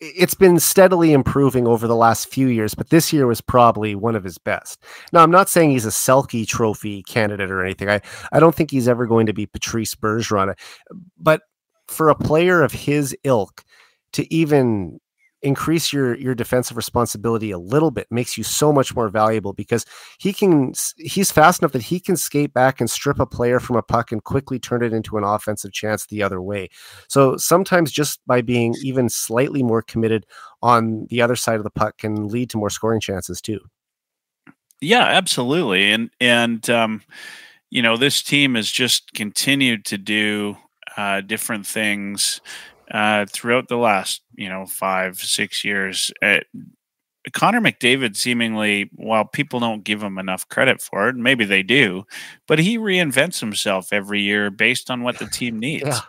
it's been steadily improving over the last few years, but this year was probably one of his best. Now, I'm not saying he's a Selke Trophy candidate or anything. I don't think he's ever going to be Patrice Bergeron, but for a player of his ilk to even increase your defensive responsibility a little bit makes you so much more valuable, because he's fast enough that he can skate back and strip a player from a puck and quickly turn it into an offensive chance the other way. So sometimes just by being even slightly more committed on the other side of the puck can lead to more scoring chances too. Yeah, absolutely. And this team has just continued to do different things throughout the last 5-6 years. Connor McDavid seemingly, while people don't give him enough credit for it, maybe they do, but he reinvents himself every year based on what the team needs. Yeah.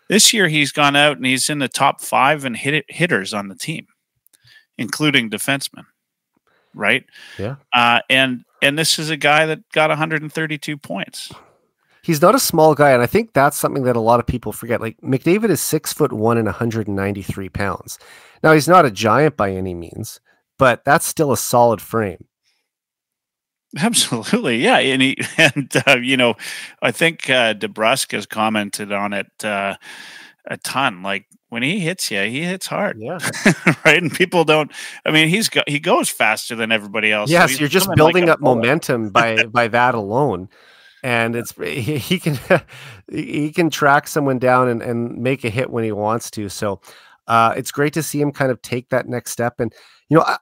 This year he's gone out and he's in the top 5 and hitters on the team, including defensemen. Right. Yeah. And this is a guy that got 132 points. He's not a small guy, and I think that's something that a lot of people forget. Like McDavid is 6'1" and 193 pounds. Now he's not a giant by any means, but that's still a solid frame. Absolutely, yeah, and I think DeBrusque has commented on it a ton. Like when he hits you, he hits hard, Yeah, right? And people don't. I mean, he goes faster than everybody else. yes, So you're just building up momentum by that alone, and he can he can track someone down and make a hit when he wants to. So it's great to see him kind of take that next step. And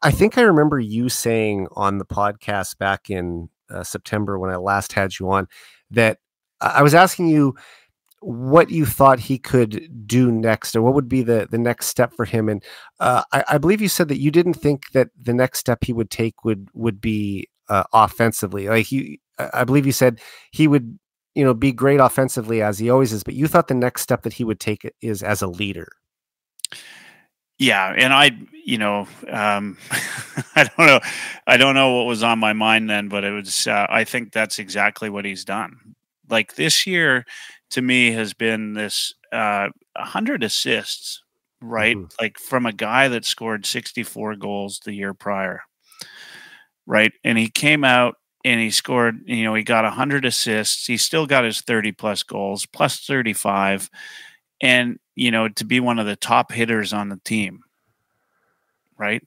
I think I remember you saying on the podcast back in September when I last had you on that I was asking you what you thought he could do next, or what would be the next step for him. And I believe you said that you didn't think that the next step he would take would be offensively. Like I believe you said he would, be great offensively as he always is, but you thought the next step that he would take is as a leader. Yeah, and I don't know. I don't know what was on my mind then, but it was. I think that's exactly what he's done. Like this year, to me, has been this 100 assists, right? Mm-hmm. Like from a guy that scored 64 goals the year prior, right? And he came out and he scored. He got 100 assists. He still got his 30 plus goals, plus 35. And, to be one of the top hitters on the team, right?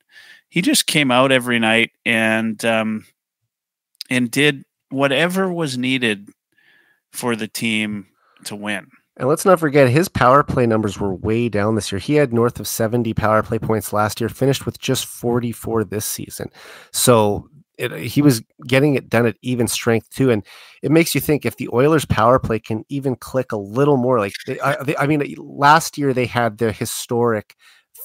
He just came out every night and did whatever was needed for the team to win. And let's not forget, his power play numbers were way down this year. He had north of 70 power play points last year, finished with just 44 this season. So he was getting it done at even strength too. And it makes you think if the Oilers power play can even click a little more, like last year they had their historic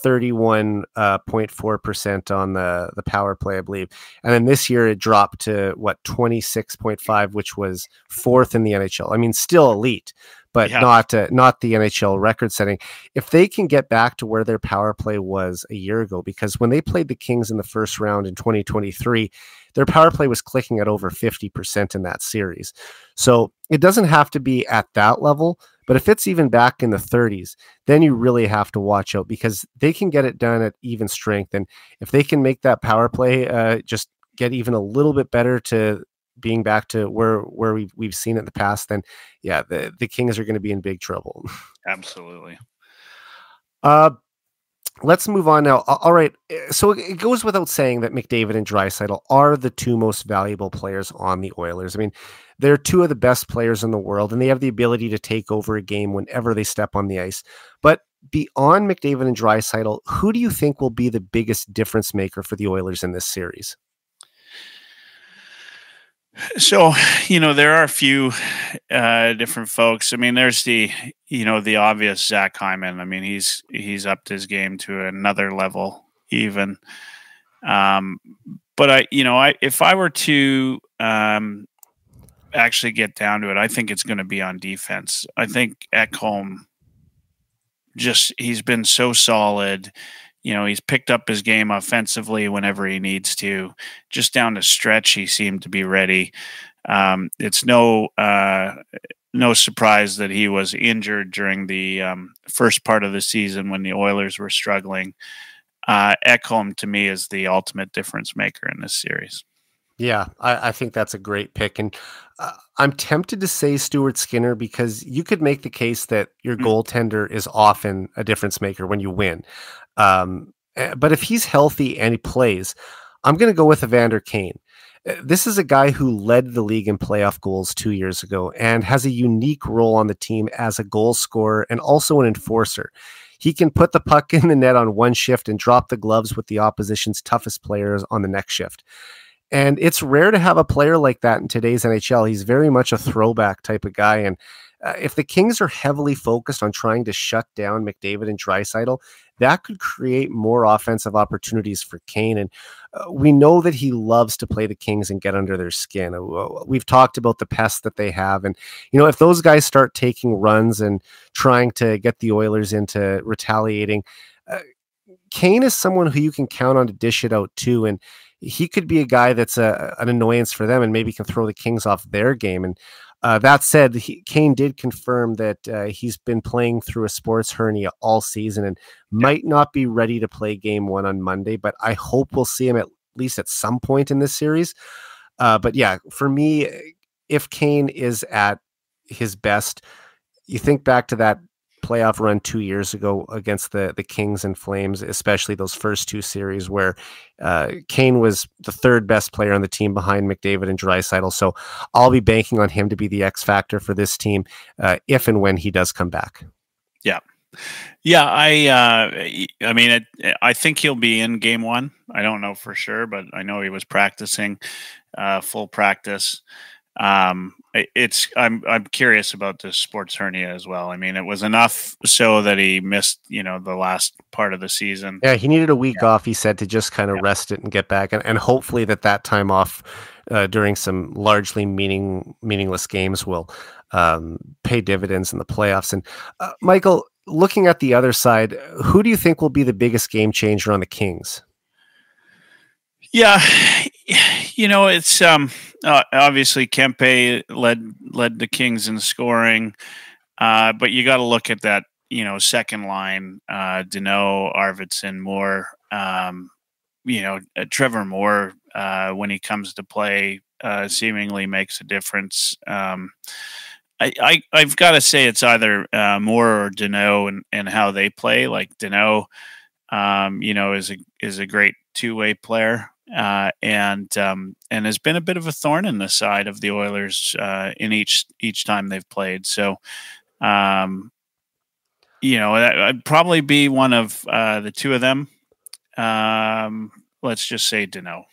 31.4% on the power play, I believe. And then this year it dropped to 26.5, which was fourth in the NHL. I mean, still elite, but not the NHL record setting. If they can get back to where their power play was a year ago, because when they played the Kings in the first round in 2023, their power play was clicking at over 50% in that series. So it doesn't have to be at that level, but if it's even back in the 30s, then you really have to watch out, because they can get it done at even strength. And if they can make that power play just get even a little bit better to being back to where we've seen it in the past, then the Kings are going to be in big trouble. Absolutely. Let's move on now. All right. So it goes without saying that McDavid and Draisaitl are the two most valuable players on the Oilers. I mean, they're two of the best players in the world, and they have the ability to take over a game whenever they step on the ice. But beyond McDavid and Draisaitl, who do you think will be the biggest difference maker for the Oilers in this series? So, there are a few different folks. I mean, there's the obvious Zach Hyman. I mean, he's upped his game to another level even. But if I were to actually get down to it, I think it's going to be on defense. I think Ekholm he's been so solid. He's picked up his game offensively whenever he needs to. Just down the stretch, he seemed to be ready. It's no surprise that he was injured during the first part of the season when the Oilers were struggling. Ekholm, to me, is the ultimate difference maker in this series. Yeah, I think that's a great pick. And I'm tempted to say Stuart Skinner, because you could make the case that your goaltender is often a difference maker when you win. But if he's healthy and he plays, I'm going to go with Evander Kane. This is a guy who led the league in playoff goals 2 years ago and has a unique role on the team as a goal scorer and also an enforcer. He can put the puck in the net on one shift and drop the gloves with the opposition's toughest players on the next shift. And it's rare to have a player like that in today's NHL. He's very much a throwback type of guy. And if the Kings are heavily focused on trying to shut down McDavid and Draisaitl, that could create more offensive opportunities for Kane. And we know that he loves to play the Kings and get under their skin. We've talked about the pests that they have. And, if those guys start taking runs and trying to get the Oilers into retaliating, Kane is someone who you can count on to dish it out too. And he could be a guy that's an annoyance for them and maybe can throw the Kings off their game. And That said, Kane did confirm that he's been playing through a sports hernia all season and might not be ready to play game 1 on Monday, but I hope we'll see him at least at some point in this series. But yeah, for me, if Kane is at his best, you think back to that playoff run 2 years ago against the Kings and Flames, especially those first 2 series where Kane was the 3rd best player on the team behind McDavid and Draisaitl. So I'll be banking on him to be the X factor for this team if and when he does come back. Yeah. Yeah, I mean, I think he'll be in game 1. I don't know for sure, but I know he was practicing full practice. I'm curious about this sports hernia as well. I mean, it was enough so that he missed, the last part of the season. Yeah, he needed a week off, he said, to just kind of rest it and get back, and hopefully that time off during some largely meaningless games will pay dividends in the playoffs. And Michael, looking at the other side, who do you think will be the biggest game changer on the Kings? Yeah, it's obviously Kempe led the Kings in scoring, but you got to look at that, second line, Danault, Arvidsson, Moore, Trevor Moore, when he comes to play, seemingly makes a difference. I've got to say it's either Moore or Danault and how they play. Like Danault, is a great two-way player. And has been a bit of a thorn in the side of the Oilers in each time they've played. So, I'd probably be one of the two of them. Let's just say Danault.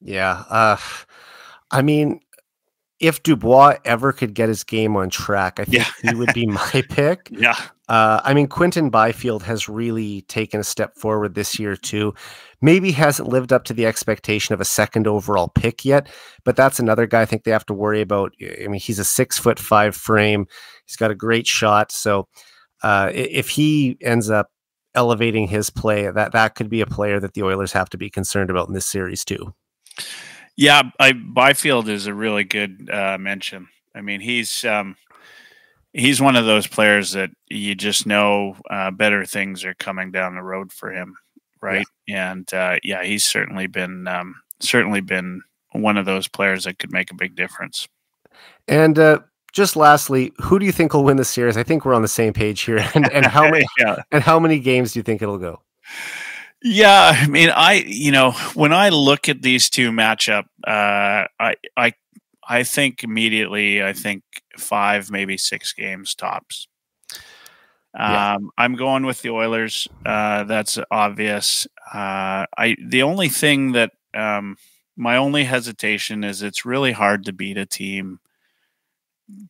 Yeah. I mean, if Dubois ever could get his game on track, I think he would be my pick. Yeah. I mean, Quinton Byfield has really taken a step forward this year too. Maybe hasn't lived up to the expectation of a second overall pick yet, but that's another guy I think they have to worry about. I mean, he's a 6'5" frame. He's got a great shot. So if he ends up elevating his play, that could be a player that the Oilers have to be concerned about in this series too. Yeah, Byfield is a really good mention. I mean, he's one of those players that you just know better things are coming down the road for him, right? Yeah. And he's certainly been one of those players that could make a big difference. And just lastly, who do you think will win the series? I think we're on the same page here. And how many and how many games do you think it'll go? Yeah, I mean, when I look at these two matchup, I think immediately, 5, maybe 6 games tops. I'm going with the Oilers. That's obvious. The only thing that my only hesitation is it's really hard to beat a team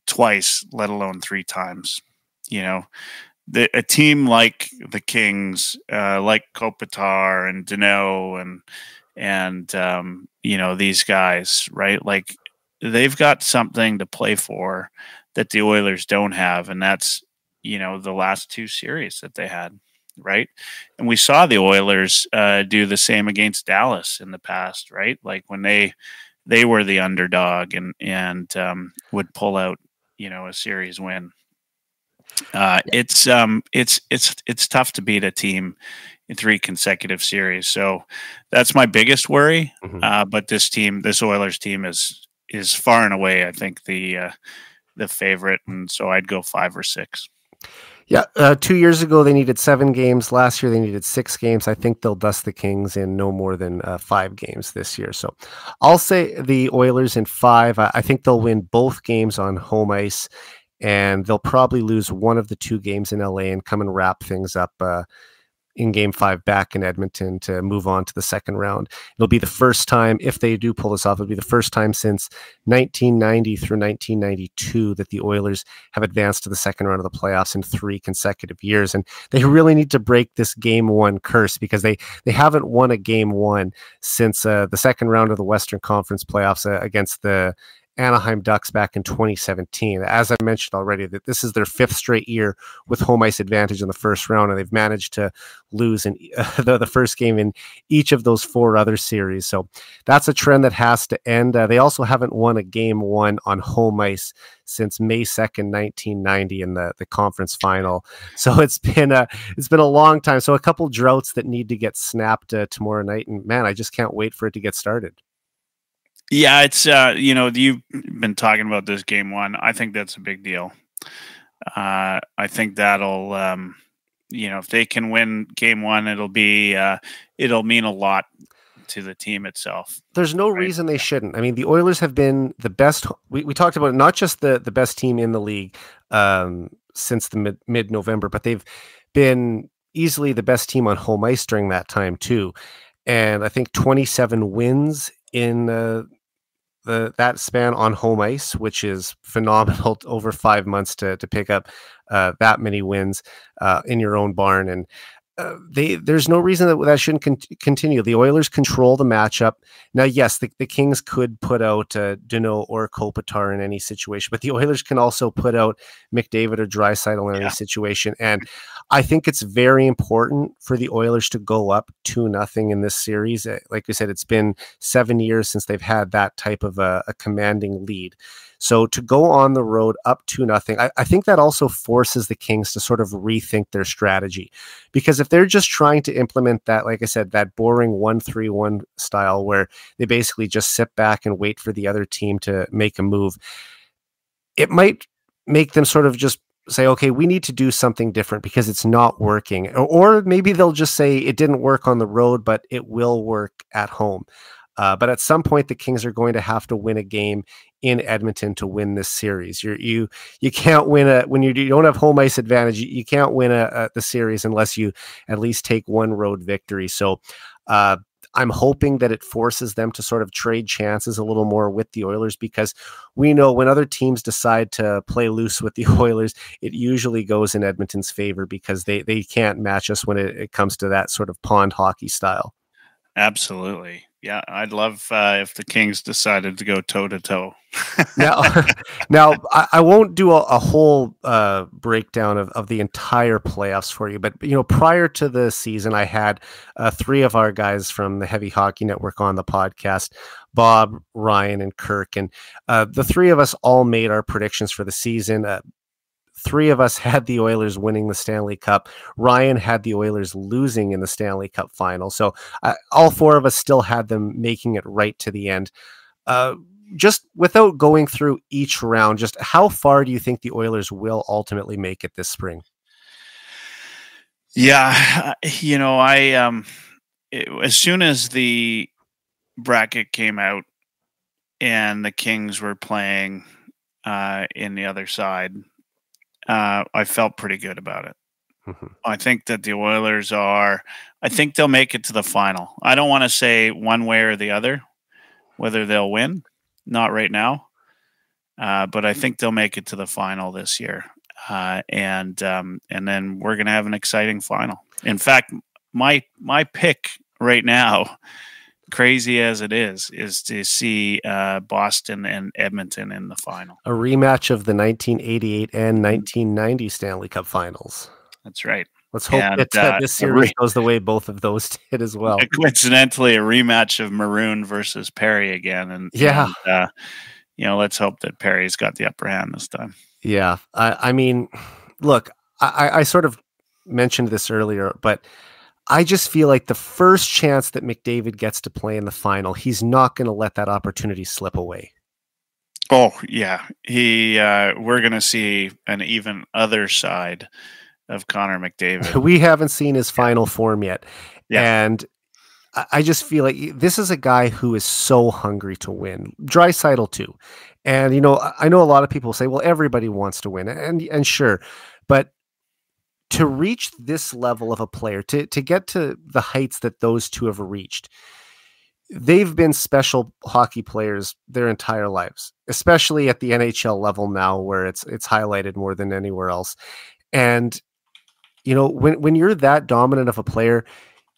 twice, let alone 3 times. A team like the Kings, like Kopitar and Danault and these guys, right? Like they've got something to play for that the Oilers don't have, and that's the last 2 series that they had, right? And we saw the Oilers do the same against Dallas in the past, right? Like when they were the underdog and would pull out a series win. It's tough to beat a team in 3 consecutive series. So that's my biggest worry. Mm-hmm. But this Oilers team is far and away, I think, the favorite. And so I'd go 5 or 6. Yeah. 2 years ago, they needed 7 games. Last year, they needed 6 games. I think they'll dust the Kings in no more than 5 games this year. So I'll say the Oilers in 5. I think they'll win both games on home ice. And they'll probably lose one of the 2 games in LA and come and wrap things up in Game 5 back in Edmonton to move on to the second round. It'll be the first time, if they do pull this off, it'll be the first time since 1990 through 1992 that the Oilers have advanced to the second round of the playoffs in 3 consecutive years. And they really need to break this Game 1 curse because they haven't won a Game 1 since the second round of the Western Conference playoffs against the Anaheim Ducks back in 2017. As I mentioned already, that this is their 5th straight year with home ice advantage in the first round, and they've managed to lose in the first game in each of those 4 other series. So that's a trend that has to end. They also haven't won a game 1 on home ice since May 2nd, 1990 in the conference final. So it's been a long time. So a couple droughts that need to get snapped tomorrow night. And man, I just can't wait for it to get started. Yeah, it's you've been talking about this game 1. I think that's a big deal. I think that'll if they can win game 1, it'll mean a lot to the team itself. There's no reason they shouldn't. I mean, the Oilers have been the best. We talked about it, not just the best team in the league since the mid-November, but they've been easily the best team on home ice during that time too. And I think 27 wins in that span on home ice, which is phenomenal over 5 months to pick up that many wins in your own barn. And there's no reason that shouldn't continue. The Oilers control the matchup. Now, yes, the Kings could put out Danault or Kopitar in any situation, but the Oilers can also put out McDavid or Draisaitl in any situation. And I think it's very important for the Oilers to go up 2-0 in this series. Like I said, it's been 7 years since they've had that type of a commanding lead. So to go on the road up 2-0, I think that also forces the Kings to sort of rethink their strategy. Because if they're just trying to implement that, like I said, that boring 1-3-1 style where they basically just sit back and wait for the other team to make a move, it might make them sort of just say, okay, we need to do something different because it's not working. Or maybe they'll just say it didn't work on the road, but it will work at home. But at some point, the Kings are going to have to win a game in Edmonton to win this series. You can't win when you don't have home ice advantage. You can't win the series unless you at least take one road victory. So I'm hoping that it forces them to sort of trade chances a little more with the Oilers, because we know when other teams decide to play loose with the Oilers, it usually goes in Edmonton's favor because they can't match us when it comes to that sort of pond hockey style. Absolutely. Yeah, I'd love if the Kings decided to go toe-to-toe. Now, I won't do a whole breakdown of the entire playoffs for you, but prior to the season, I had 3 of our guys from the Heavy Hockey Network on the podcast, Bob, Ryan, and Kirk, and the 3 of us all made our predictions for the season. 3 of us had the Oilers winning the Stanley Cup. Ryan had the Oilers losing in the Stanley Cup final. So all 4 of us still had them making it right to the end. Just without going through each round, just how far do you think the Oilers will ultimately make it this spring? Yeah, as soon as the bracket came out and the Kings were playing in the other side, I felt pretty good about it. Mm-hmm. I think that the Oilers I think they'll make it to the final. I don't want to say one way or the other, whether they'll win. Not right now. But I think they'll make it to the final this year. And then we're going to have an exciting final. In fact, my pick right now, crazy as it is to see Boston and Edmonton in the final. A rematch of the 1988 and 1990 Stanley Cup finals. That's right. Let's hope that this series goes the way both of those did as well. Coincidentally, a rematch of Maroon versus Perry again. And let's hope that Perry's got the upper hand this time. Yeah. I mean, look, I sort of mentioned this earlier, but I just feel like the first chance that McDavid gets to play in the final, he's not going to let that opportunity slip away. Oh, yeah. We're going to see an even other side of Connor McDavid. We haven't seen his final form yet. Yeah. And I just feel like this is a guy who is so hungry to win. Draisaitl too. And, I know a lot of people say, well, everybody wants to win. And sure. But to reach this level of a player, to get to the heights that those two have reached, they've been special hockey players their entire lives, especially at the NHL level now, where it's highlighted more than anywhere else. And, when you're that dominant of a player,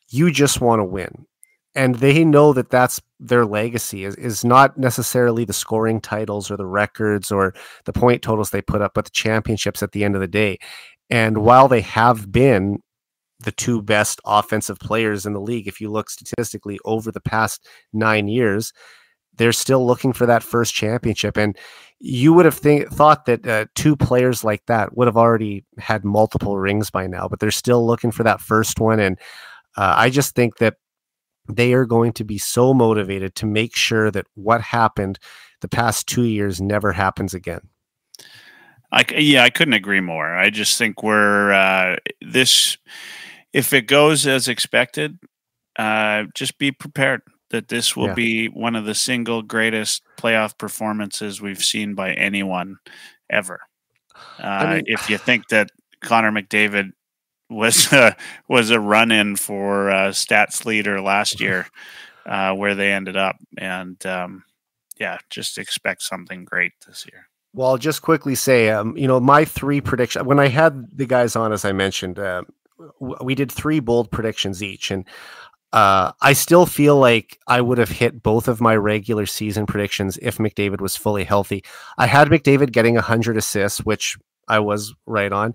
you just want to win. And they know that that's their legacy is not necessarily the scoring titles or the records or the point totals they put up, but the championships at the end of the day. And while they have been the two best offensive players in the league, if you look statistically over the past 9 years, they're still looking for that first championship. And you would have thought that two players like that would have already had multiple rings by now, but they're still looking for that first one. And I just think that they are going to be so motivated to make sure that what happened the past 2 years never happens again. I couldn't agree more. I just think we're if it goes as expected, just be prepared that this will be one of the single greatest playoff performances we've seen by anyone ever. If you think that Connor McDavid was a run-in for stats leader last year, where they ended up, and just expect something great this year. Well, I'll just quickly say, my 3 predictions, when I had the guys on, as I mentioned, we did 3 bold predictions each. And I still feel like I would have hit both of my regular season predictions if McDavid was fully healthy. I had McDavid getting 100 assists, which I was right on.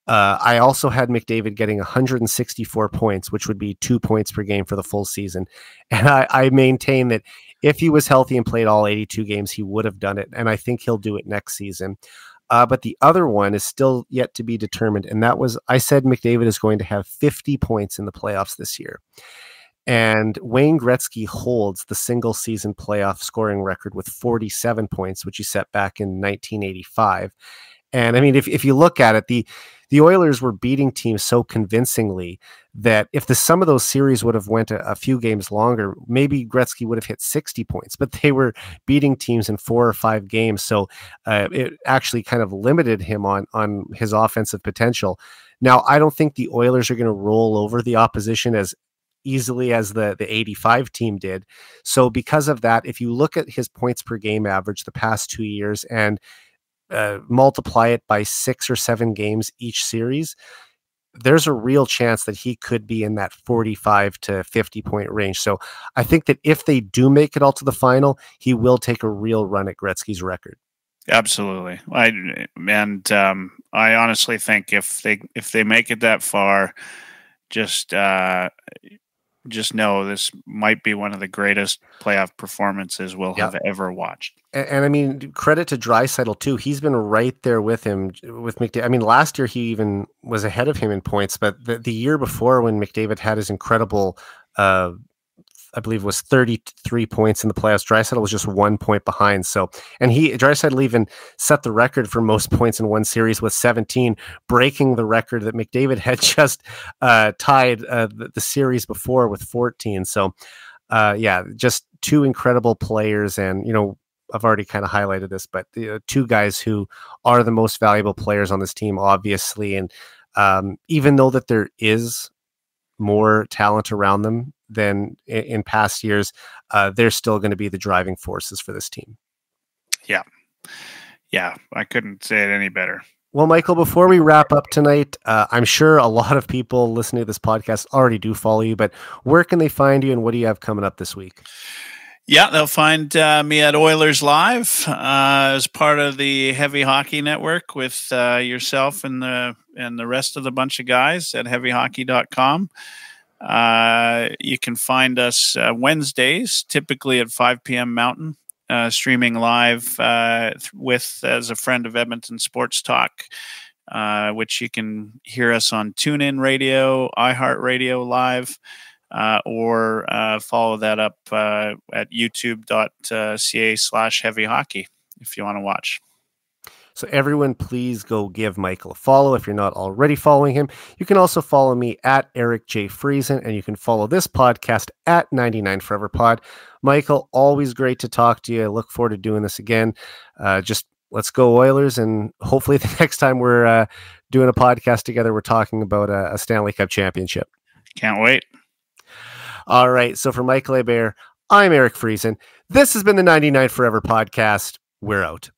I also had McDavid getting 164 points, which would be 2 points per game for the full season. And I maintain that if he was healthy and played all 82 games, he would have done it. And I think he'll do it next season. But the other one is still yet to be determined. And that was, I said McDavid is going to have 50 points in the playoffs this year. And Wayne Gretzky holds the single season playoff scoring record with 47 points, which he set back in 1985. And I mean, if you look at it, the Oilers were beating teams so convincingly that if the sum of those series would have went a few games longer, maybe Gretzky would have hit 60 points, but they were beating teams in 4 or 5 games. So it actually kind of limited him on his offensive potential. Now, I don't think the Oilers are going to roll over the opposition as easily as the 85 team did. So because of that, if you look at his points per game average the past 2 years and multiply it by 6 or 7 games each series, there's a real chance that he could be in that 45 to 50 point range. So I think that if they do make it all to the final, he will take a real run at Gretzky's record. Absolutely. I honestly think if they make it that far, just know this might be one of the greatest playoff performances we'll have ever watched. And I mean, credit to Draisaitl too. He's been right there with him, with McDavid. I mean, last year he even was ahead of him in points, but the year before when McDavid had his incredible, I believe it was 33 points in the playoffs, Draisaitl was just 1 point behind. So, and Draisaitl even set the record for most points in one series with 17, breaking the record that McDavid had just tied the series before with 14. So, just 2 incredible players. And, I've already kind of highlighted this, but the 2 guys who are the most valuable players on this team, obviously. And even though that there is more talent around them than in past years, they're still going to be the driving forces for this team. Yeah, I couldn't say it any better. Well, Michael, before we wrap up tonight, I'm sure a lot of people listening to this podcast already do follow you, but where can they find you and what do you have coming up this week? Yeah, they'll find me at Oilerslive as part of the Heavy Hockey Network with yourself and the rest of the bunch of guys at heavyhockey.com. You can find us Wednesdays, typically at 5 p.m. Mountain, streaming live as a friend of Edmonton Sports Talk, which you can hear us on TuneIn Radio, iHeartRadio Live, or follow that up at youtube.ca/heavyhockey if you want to watch. So everyone, please go give Michael a follow if you're not already following him. You can also follow me at Eric J. Friesen, and you can follow this podcast at 99 Forever Pod. Michael, always great to talk to you. I look forward to doing this again. Just let's go Oilers, and hopefully the next time we're doing a podcast together, we're talking about a Stanley Cup championship. Can't wait. All right, so for Michael Hebert, I'm Eric Friesen. This has been the 99 Forever Podcast. We're out.